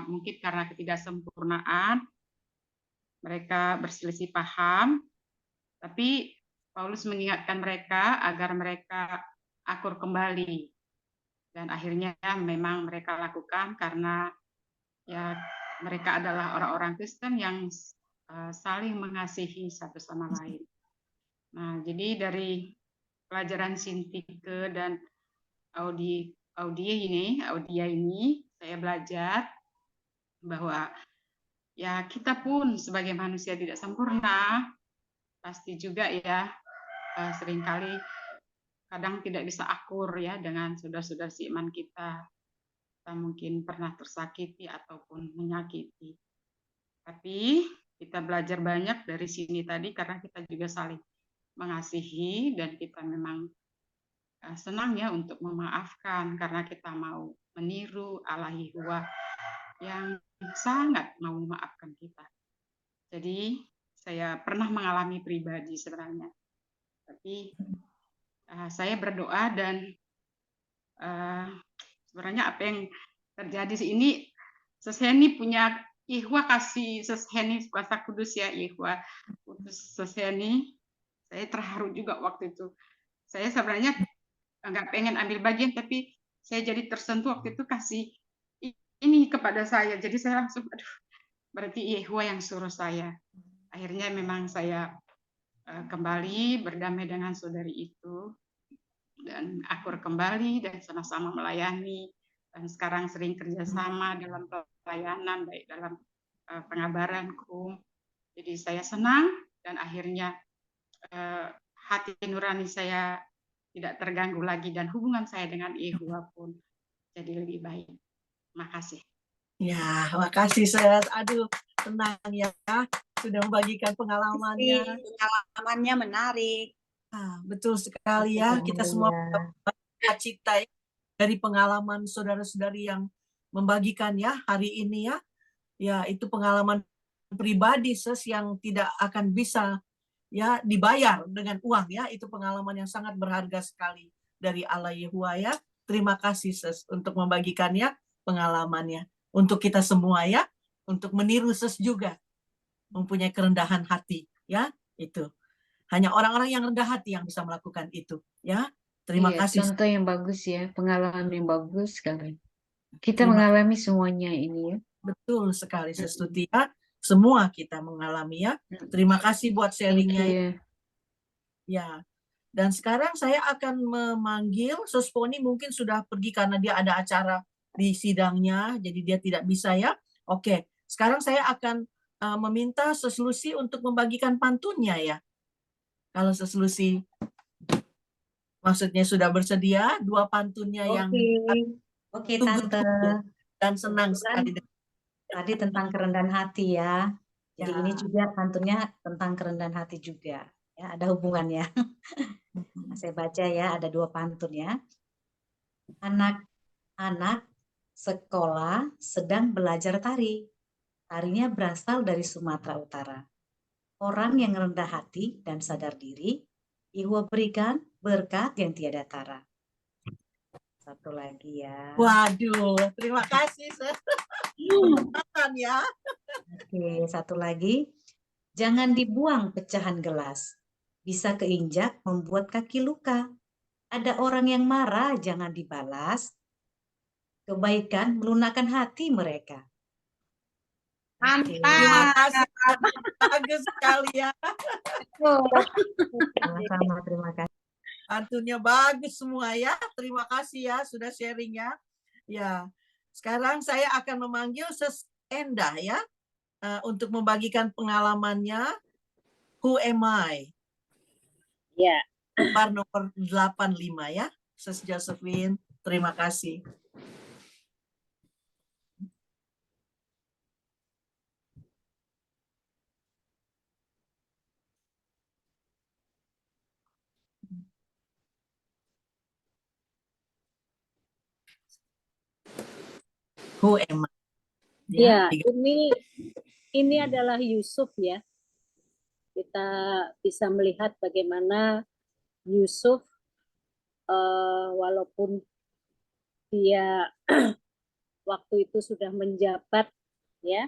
mungkin karena ketidaksempurnaan, mereka berselisih paham, tapi Paulus mengingatkan mereka agar mereka akur kembali. Dan akhirnya memang mereka lakukan karena ya mereka adalah orang-orang Kristen yang saling mengasihi satu sama lain. Nah, jadi dari pelajaran Sintike dan Audia ini saya belajar bahwa ya kita pun sebagai manusia tidak sempurna, pasti juga ya seringkali kadang tidak bisa akur ya dengan saudara-saudara seiman kita. Kita mungkin pernah tersakiti ataupun menyakiti. Tapi kita belajar banyak dari sini tadi karena kita juga saling mengasihi dan kita memang senang ya untuk memaafkan karena kita mau meniru Allah Yehuwa yang sangat mau memaafkan kita. Jadi saya pernah mengalami pribadi sebenarnya. Tapi saya berdoa dan sebenarnya apa yang terjadi ini Sesheni punya Yehuwa kasih Sesheni kuasa kudus ya Yehuwa kudus Sesheni. Saya terharu juga waktu itu. Saya sebenarnya nggak pengen ambil bagian, tapi saya jadi tersentuh waktu itu kasih ini kepada saya. Jadi saya langsung, aduh, berarti Yehuwa yang suruh saya. Akhirnya memang saya kembali berdamai dengan saudari itu dan akur kembali dan sama-sama melayani. Dan sekarang sering kerjasama dalam pelayanan, baik dalam pengabaranku. Jadi saya senang dan akhirnya hati nurani saya tidak terganggu lagi dan hubungan saya dengan Yehuwa pun jadi lebih baik. Makasih. Ya, makasih Ses. Aduh, tenang ya, sudah membagikan pengalamannya. Pengalamannya menarik. Betul sekali ya, kita semua cita ya dari pengalaman saudara-saudari yang membagikan ya hari ini ya. Ya, itu pengalaman pribadi Ses yang tidak akan bisa ya dibayar dengan uang ya. Itu pengalaman yang sangat berharga sekali dari Allah Yehuwa ya. Terima kasih Ses untuk membagikannya pengalamannya untuk kita semua ya, untuk meniru Ses juga mempunyai kerendahan hati ya. Itu hanya orang-orang yang rendah hati yang bisa melakukan itu ya. Terima kasih. Contoh yang bagus ya, pengalaman yang bagus sekali. Kita mengalami semuanya ini ya. Betul sekali Ses Tuti ya. Semua kita mengalami ya. Terima kasih buat sharingnya. Ya. Dan sekarang saya akan memanggil Sus Poni, mungkin sudah pergi karena dia ada acara di sidangnya, jadi dia tidak bisa ya. Oke, sekarang saya akan meminta Sus Lucy untuk membagikan pantunnya ya. Kalau Sus Lucy maksudnya sudah bersedia, dua pantunnya yang Oke, Tante. Dan senang sekali. Tadi tentang kerendahan hati ya. Jadi ini juga pantunnya tentang kerendahan hati juga. Ya, ada hubungannya. Nah, saya baca ya, ada dua pantun ya. Anak-anak sekolah sedang belajar tari. Tarinya berasal dari Sumatera Utara. Orang yang rendah hati dan sadar diri, Yehuwa berikan berkat yang tiada tara. Satu lagi ya. Waduh, terima kasih. Ya. Oke, satu lagi. Jangan dibuang pecahan gelas. Bisa keinjak membuat kaki luka. Ada orang yang marah, jangan dibalas. Kebaikan melunakkan hati mereka. Terima kasih. Bagus sekali ya. Sama-sama, terima kasih. Pantunnya bagus semua ya. Terima kasih ya sudah sharing ya. Ya. Sekarang saya akan memanggil Sus Endah ya untuk membagikan pengalamannya Who Am I? Ya. Gambar nomor 85 ya, Sis Josephine. Terima kasih. Who am I? Ya, ini adalah Yusuf ya. Kita bisa melihat bagaimana Yusuf walaupun dia waktu itu sudah menjabat ya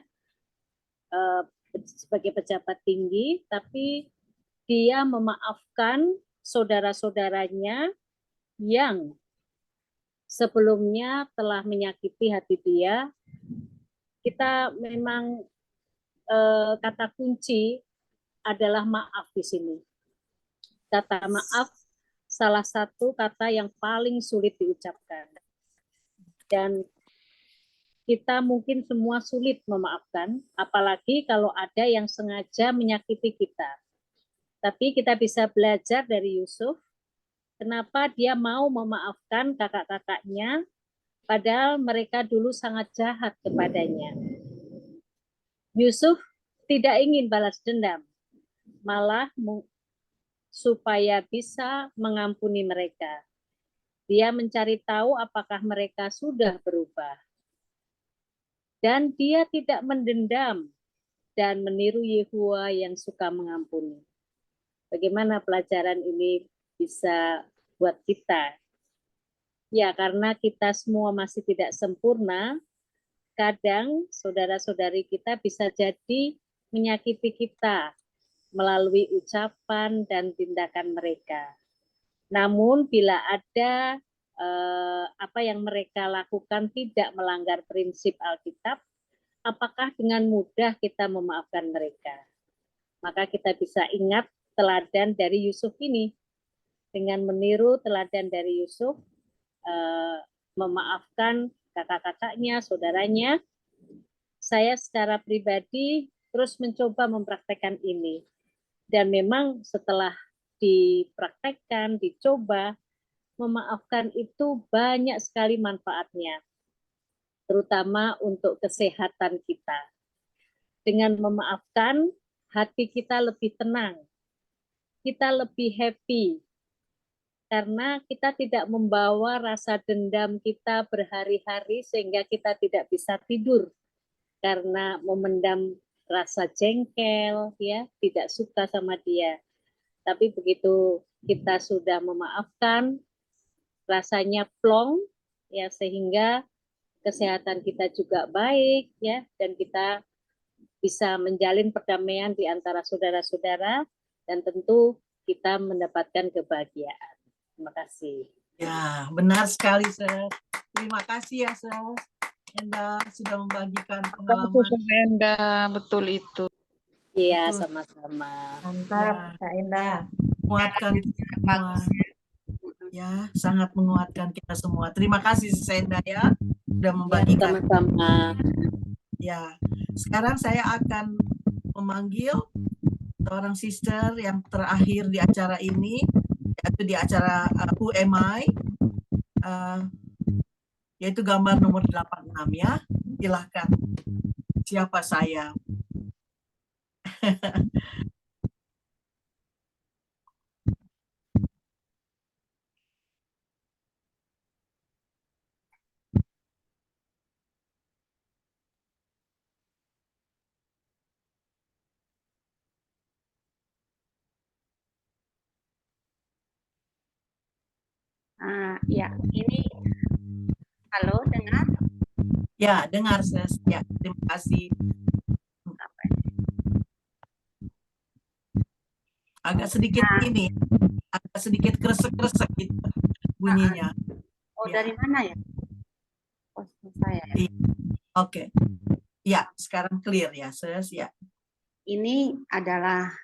sebagai pejabat tinggi, tapi dia memaafkan saudara-saudaranya yang sebelumnya telah menyakiti hati dia. Kita memang kata kunci adalah maaf di sini. Kata maaf salah satu kata yang paling sulit diucapkan. Dan kita mungkin semua sulit memaafkan, apalagi kalau ada yang sengaja menyakiti kita. Tapi kita bisa belajar dari Yusuf, kenapa dia mau memaafkan kakak-kakaknya, padahal mereka dulu sangat jahat kepadanya. Yusuf tidak ingin balas dendam, malah supaya bisa mengampuni mereka. Dia mencari tahu apakah mereka sudah berubah. Dan dia tidak mendendam dan meniru Yehua yang suka mengampuni. Bagaimana pelajaran ini bisa buat kita? Ya, karena kita semua masih tidak sempurna, kadang saudara-saudari kita bisa jadi menyakiti kita melalui ucapan dan tindakan mereka. Namun bila ada apa yang mereka lakukan tidak melanggar prinsip Alkitab, apakah dengan mudah kita memaafkan mereka? Maka kita bisa ingat teladan dari Yusuf ini. Dengan meniru teladan dari Yusuf, memaafkan kakak-kakaknya, saudaranya, saya secara pribadi terus mencoba mempraktekkan ini. Dan memang setelah dipraktekkan, dicoba, memaafkan itu banyak sekali manfaatnya, terutama untuk kesehatan kita. Dengan memaafkan, hati kita lebih tenang, kita lebih happy, karena kita tidak membawa rasa dendam kita berhari-hari sehingga kita tidak bisa tidur karena memendam rasa jengkel, ya, tidak suka sama dia. Tapi begitu kita sudah memaafkan, rasanya plong, ya, sehingga kesehatan kita juga baik, ya, dan kita bisa menjalin perdamaian di antara saudara-saudara, dan tentu kita mendapatkan kebahagiaan. Terima kasih. Ya, benar sekali, Sis. Terima kasih ya, Sis. Enda sudah membagikan pengalaman. Enda, betul itu. Iya, sama-sama. Mantap, Kak Enda. Menguatkan kita semua. Ya, sangat menguatkan kita semua. Terima kasih Sis Enda ya, sudah membagikan. Sama-sama. Ya, sekarang saya akan memanggil seorang sister yang terakhir di acara ini, yaitu di acara Who Am I, yaitu gambar nomor 86 ya. Silahkan. Siapa saya? Ya, ini halo, dengar? Ya, dengar, Sis. Ya, terima kasih. Agak sedikit ini, agak sedikit kresek-kresek gitu bunyinya. Oh, ya. Dari mana ya? Oh, saya. Ya. Oke. Ya, sekarang clear ya, Sis. Ya. Ini adalah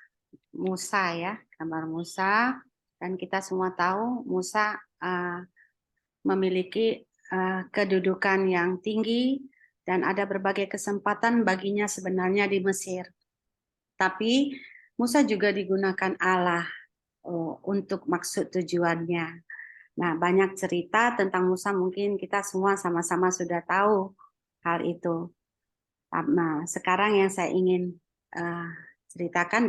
Musa ya, gambar Musa, dan kita semua tahu Musa memiliki kedudukan yang tinggi dan ada berbagai kesempatan baginya sebenarnya di Mesir. Tapi Musa juga digunakan Allah untuk maksud tujuannya. Nah, banyak cerita tentang Musa mungkin kita semua sama-sama sudah tahu hal itu. Nah, sekarang yang saya ingin ceritakan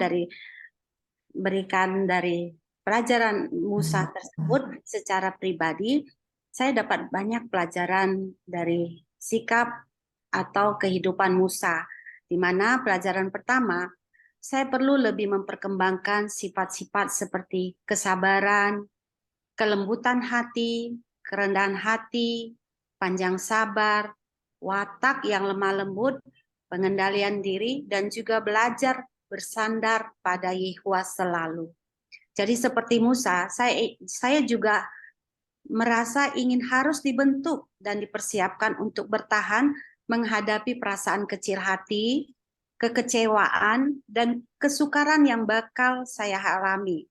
berikan dari pelajaran Musa tersebut secara pribadi, saya dapat banyak pelajaran dari sikap atau kehidupan Musa, di mana pelajaran pertama, saya perlu lebih memperkembangkan sifat-sifat seperti kesabaran, kelembutan hati, kerendahan hati, panjang sabar, watak yang lemah lembut, pengendalian diri, dan juga belajar bersandar pada Yehuwa selalu. Jadi seperti Musa, saya juga merasa ingin harus dibentuk dan dipersiapkan untuk bertahan menghadapi perasaan kecil hati, kekecewaan, dan kesukaran yang bakal saya alami.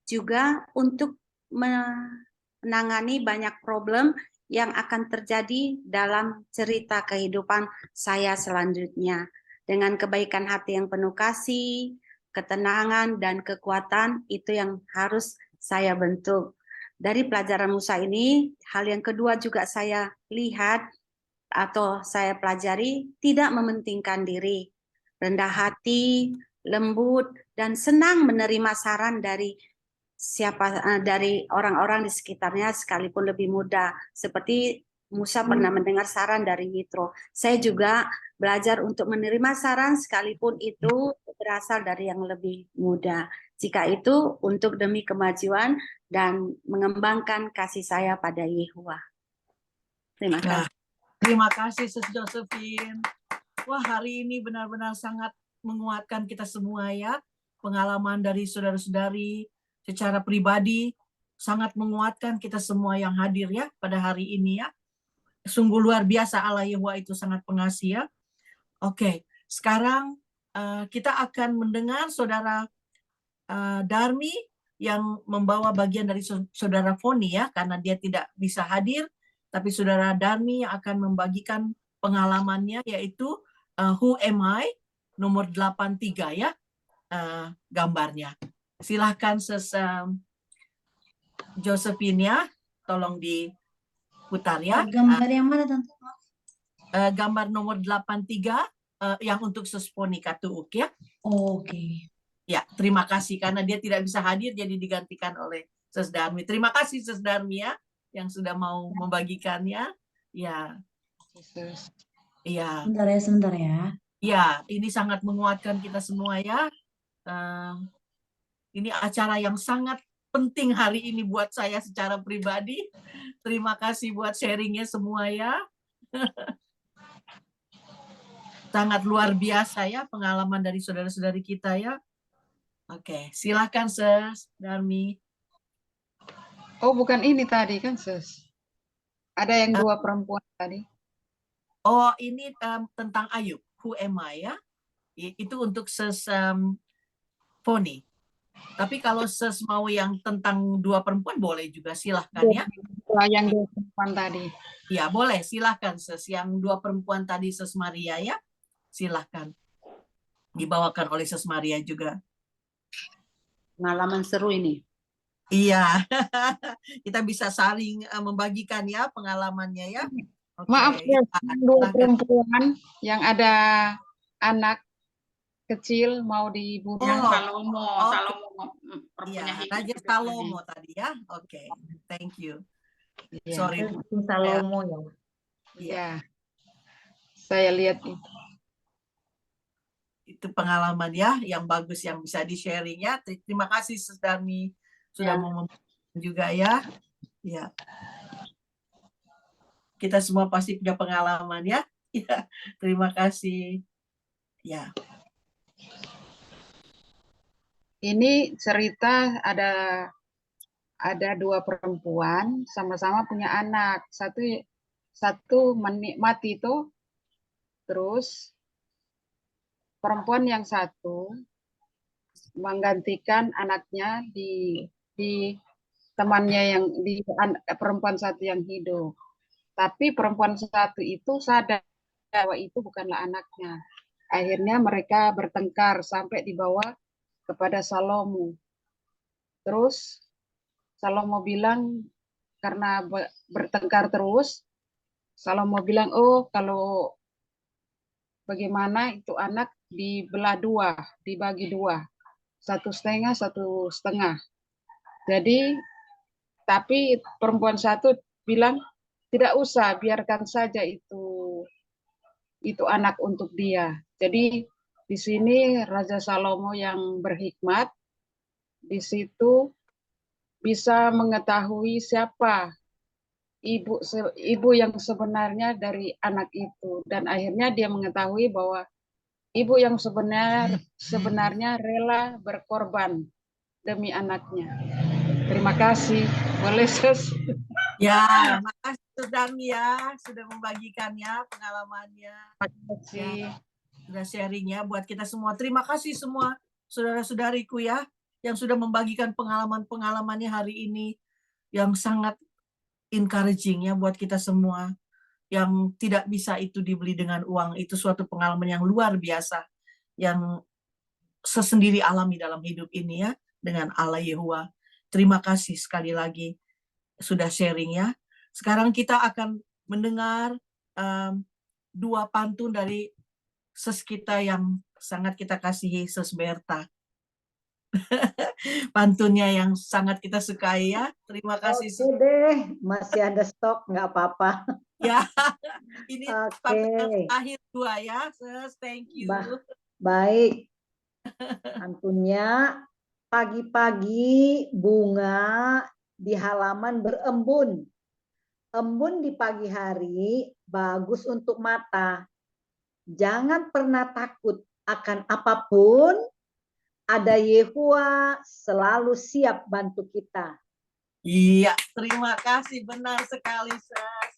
Juga untuk menangani banyak problem yang akan terjadi dalam cerita kehidupan saya selanjutnya. Dengan kebaikan hati yang penuh kasih, ketenangan, dan kekuatan, itu yang harus saya bentuk. Dari pelajaran Musa ini, hal yang kedua juga saya lihat atau saya pelajari, tidak mementingkan diri, rendah hati, lembut, dan senang menerima saran dari dari orang-orang di sekitarnya sekalipun lebih muda. Seperti Musa pernah mendengar saran dari Yitro. Saya juga belajar untuk menerima saran sekalipun itu berasal dari yang lebih muda. Jika itu untuk demi kemajuan dan mengembangkan kasih saya pada Yehuwa. Terima kasih. Terima kasih Sis Josephine. Wah, hari ini benar-benar sangat menguatkan kita semua ya. Pengalaman dari saudara-saudari secara pribadi sangat menguatkan kita semua yang hadir ya pada hari ini ya. Sungguh luar biasa Allah Yehuwa itu sangat pengasih ya. Oke, sekarang kita akan mendengar saudara Darmi yang membawa bagian dari saudara Foni ya, karena dia tidak bisa hadir, tapi saudara Darmi yang akan membagikan pengalamannya yaitu Who Am I nomor 83 ya, gambarnya. Silahkan Josephine ya, tolong diputar ya. Gambar yang mana Tante? Gambar nomor 83 yang untuk Foni Katuuk ya. Oke. Ya, terima kasih karena dia tidak bisa hadir jadi digantikan oleh Sis Darmi. Terima kasih Sis Darmi ya yang sudah mau membagikannya. Ya. Iya. Sebentar ya. Ya, ini sangat menguatkan kita semua ya. Ini acara yang sangat penting hari ini buat saya secara pribadi. Terima kasih buat sharingnya semua ya. Sangat luar biasa ya pengalaman dari saudara-saudari kita ya. Oke, silakan Sis Darmi. Oh, bukan ini tadi kan, Sis? Ada yang dua perempuan tadi. Oh, ini tentang Ayub. Who am I ya? Itu untuk Sis Foni. Tapi kalau Sis mau yang tentang dua perempuan boleh juga, silahkan ya. Yang dua perempuan tadi. Ya, boleh, silahkan Sis. Yang dua perempuan tadi Sis Maria ya. Silahkan. Dibawakan oleh Sis Maria juga. Pengalaman seru ini. Iya, kita bisa saling membagikan ya pengalamannya ya. Oke. Maaf ya, dua perempuan yang ada anak kecil mau dibunuh. Oh, Salomo, ya, Raja Salomo tadi ya. Oke, thank you. Sorry. Salomo ya. Iya. Saya lihat itu pengalaman ya yang bagus yang bisa di-sharing ya. Terima kasih Sis Darmi sudah mau membagikan juga ya. Ya. Kita semua pasti punya pengalaman ya. Ya, terima kasih. Ya. ini cerita ada dua perempuan sama-sama punya anak. Satu menikmati itu, terus perempuan yang satu menggantikan anaknya di temannya yang di perempuan satu yang hidup. Tapi perempuan satu itu sadar bahwa itu bukanlah anaknya. Akhirnya mereka bertengkar sampai dibawa kepada Salomo. Terus Salomo bilang karena bertengkar terus, Salomo bilang, oh kalau bagaimana itu anak dibelah dua, dibagi dua, 1,5, 1,5. Jadi, tapi perempuan satu bilang tidak usah, biarkan saja itu anak untuk dia. Jadi di sini Raja Salomo yang berhikmat di situ bisa mengetahui siapa ibu yang sebenarnya dari anak itu, dan akhirnya dia mengetahui bahwa ibu yang sebenarnya rela berkorban demi anaknya. Terima kasih. Boleh, Sus? Ya, makasih Sudami ya sudah membagikannya pengalamannya. Ya, sudah sharingnya buat kita semua. Terima kasih semua saudara-saudariku ya yang sudah membagikan pengalaman-pengalamannya hari ini yang sangat encouraging ya buat kita semua. Yang tidak bisa itu dibeli dengan uang, itu suatu pengalaman yang luar biasa yang sesendiri alami dalam hidup ini ya dengan Allah Yehuwa. Terima kasih sekali lagi sudah sharing ya. Sekarang kita akan mendengar dua pantun dari Sis kita yang sangat kita kasihi, Sis Berta. Pantunnya yang sangat kita sukai ya. Terima kasih. Oke deh, masih ada stok, nggak apa-apa. Ya, ini Oke. pantun akhir dua ya, Sis. Thank you. Baik. Pantunnya, pagi-pagi bunga di halaman berembun. Embun di pagi hari bagus untuk mata. Jangan pernah takut akan apapun. Ada Yehuwa selalu siap bantu kita. Iya, terima kasih. Benar sekali, Sis.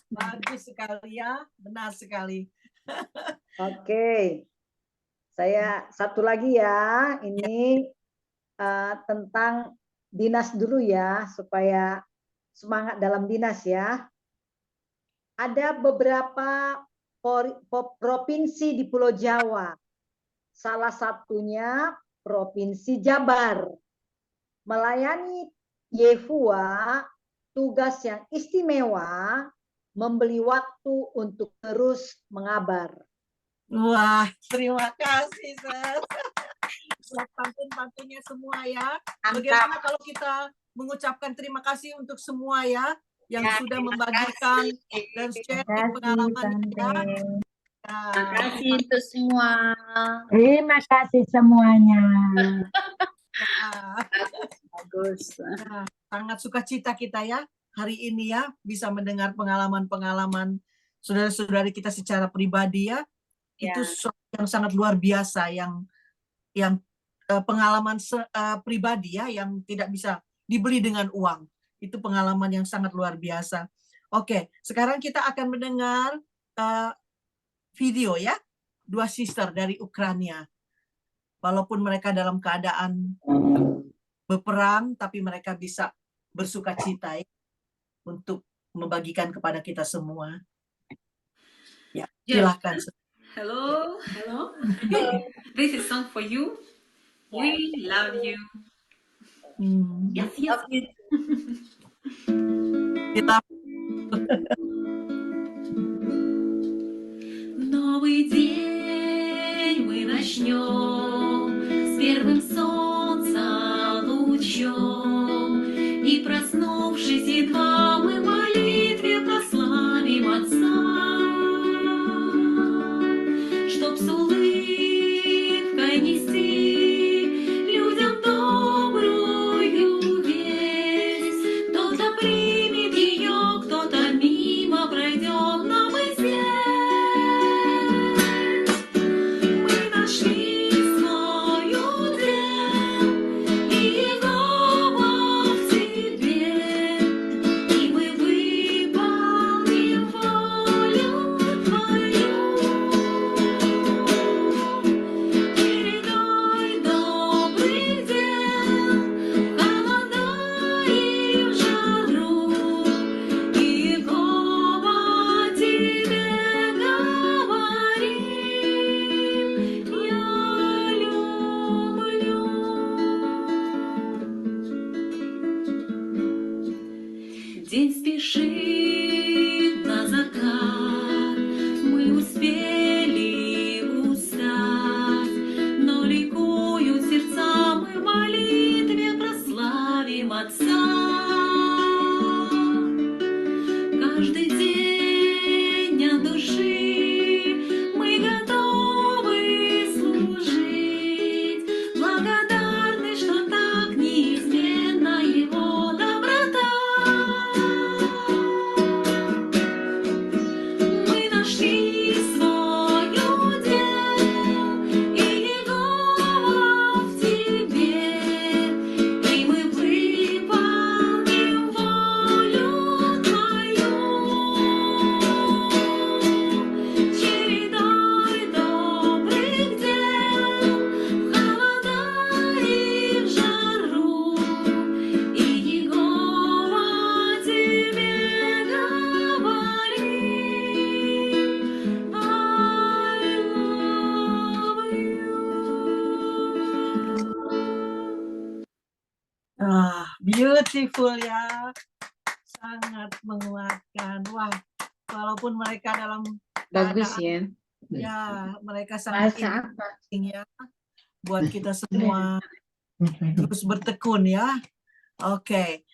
Bagus sekali ya, benar sekali. Oke. Saya satu lagi ya. Ini tentang dinas dulu ya, supaya semangat dalam dinas ya. Ada beberapa provinsi di Pulau Jawa. Salah satunya Provinsi Jabar. Melayani Yehuwa tugas yang istimewa, membeli waktu untuk terus mengabar. Wah, terima kasih, Sis. Pantun-pantunnya semua ya. Bagaimana kalau kita mengucapkan terima kasih untuk semua ya yang sudah membagikan dan sharing pengalamannya. Terima kasih untuk semua. Terima kasih semuanya. Bagus. Nah, sangat sukacita kita ya hari ini ya bisa mendengar pengalaman-pengalaman saudara-saudari kita secara pribadi ya. Itu sesuatu yang sangat luar biasa yang pengalaman pribadi ya yang tidak bisa dibeli dengan uang. Itu pengalaman yang sangat luar biasa. Oke, sekarang kita akan mendengar video ya, dua sister dari Ukraina. Walaupun mereka dalam keadaan berperang, tapi mereka bisa bersukacita ya, untuk membagikan kepada kita semua. Ya, silahkan. Hello, hello. This is song for you. We love you. Yes, yes. Kita Новый день мы начнем с первым солнца лучом, и проснувшись едва мы в молитве прославим Отца, чтоб с улыбкой нести людям добрую весть. Кто-то примет ее, кто-то мимо пройдет, но мы здесь. Мы нашли merciful ya, sangat menguatkan. Wah, walaupun mereka dalam Bagus keadaan, ya. ya mereka sangat Bahasa apa? penting ya buat kita semua terus bertekun ya. Oke.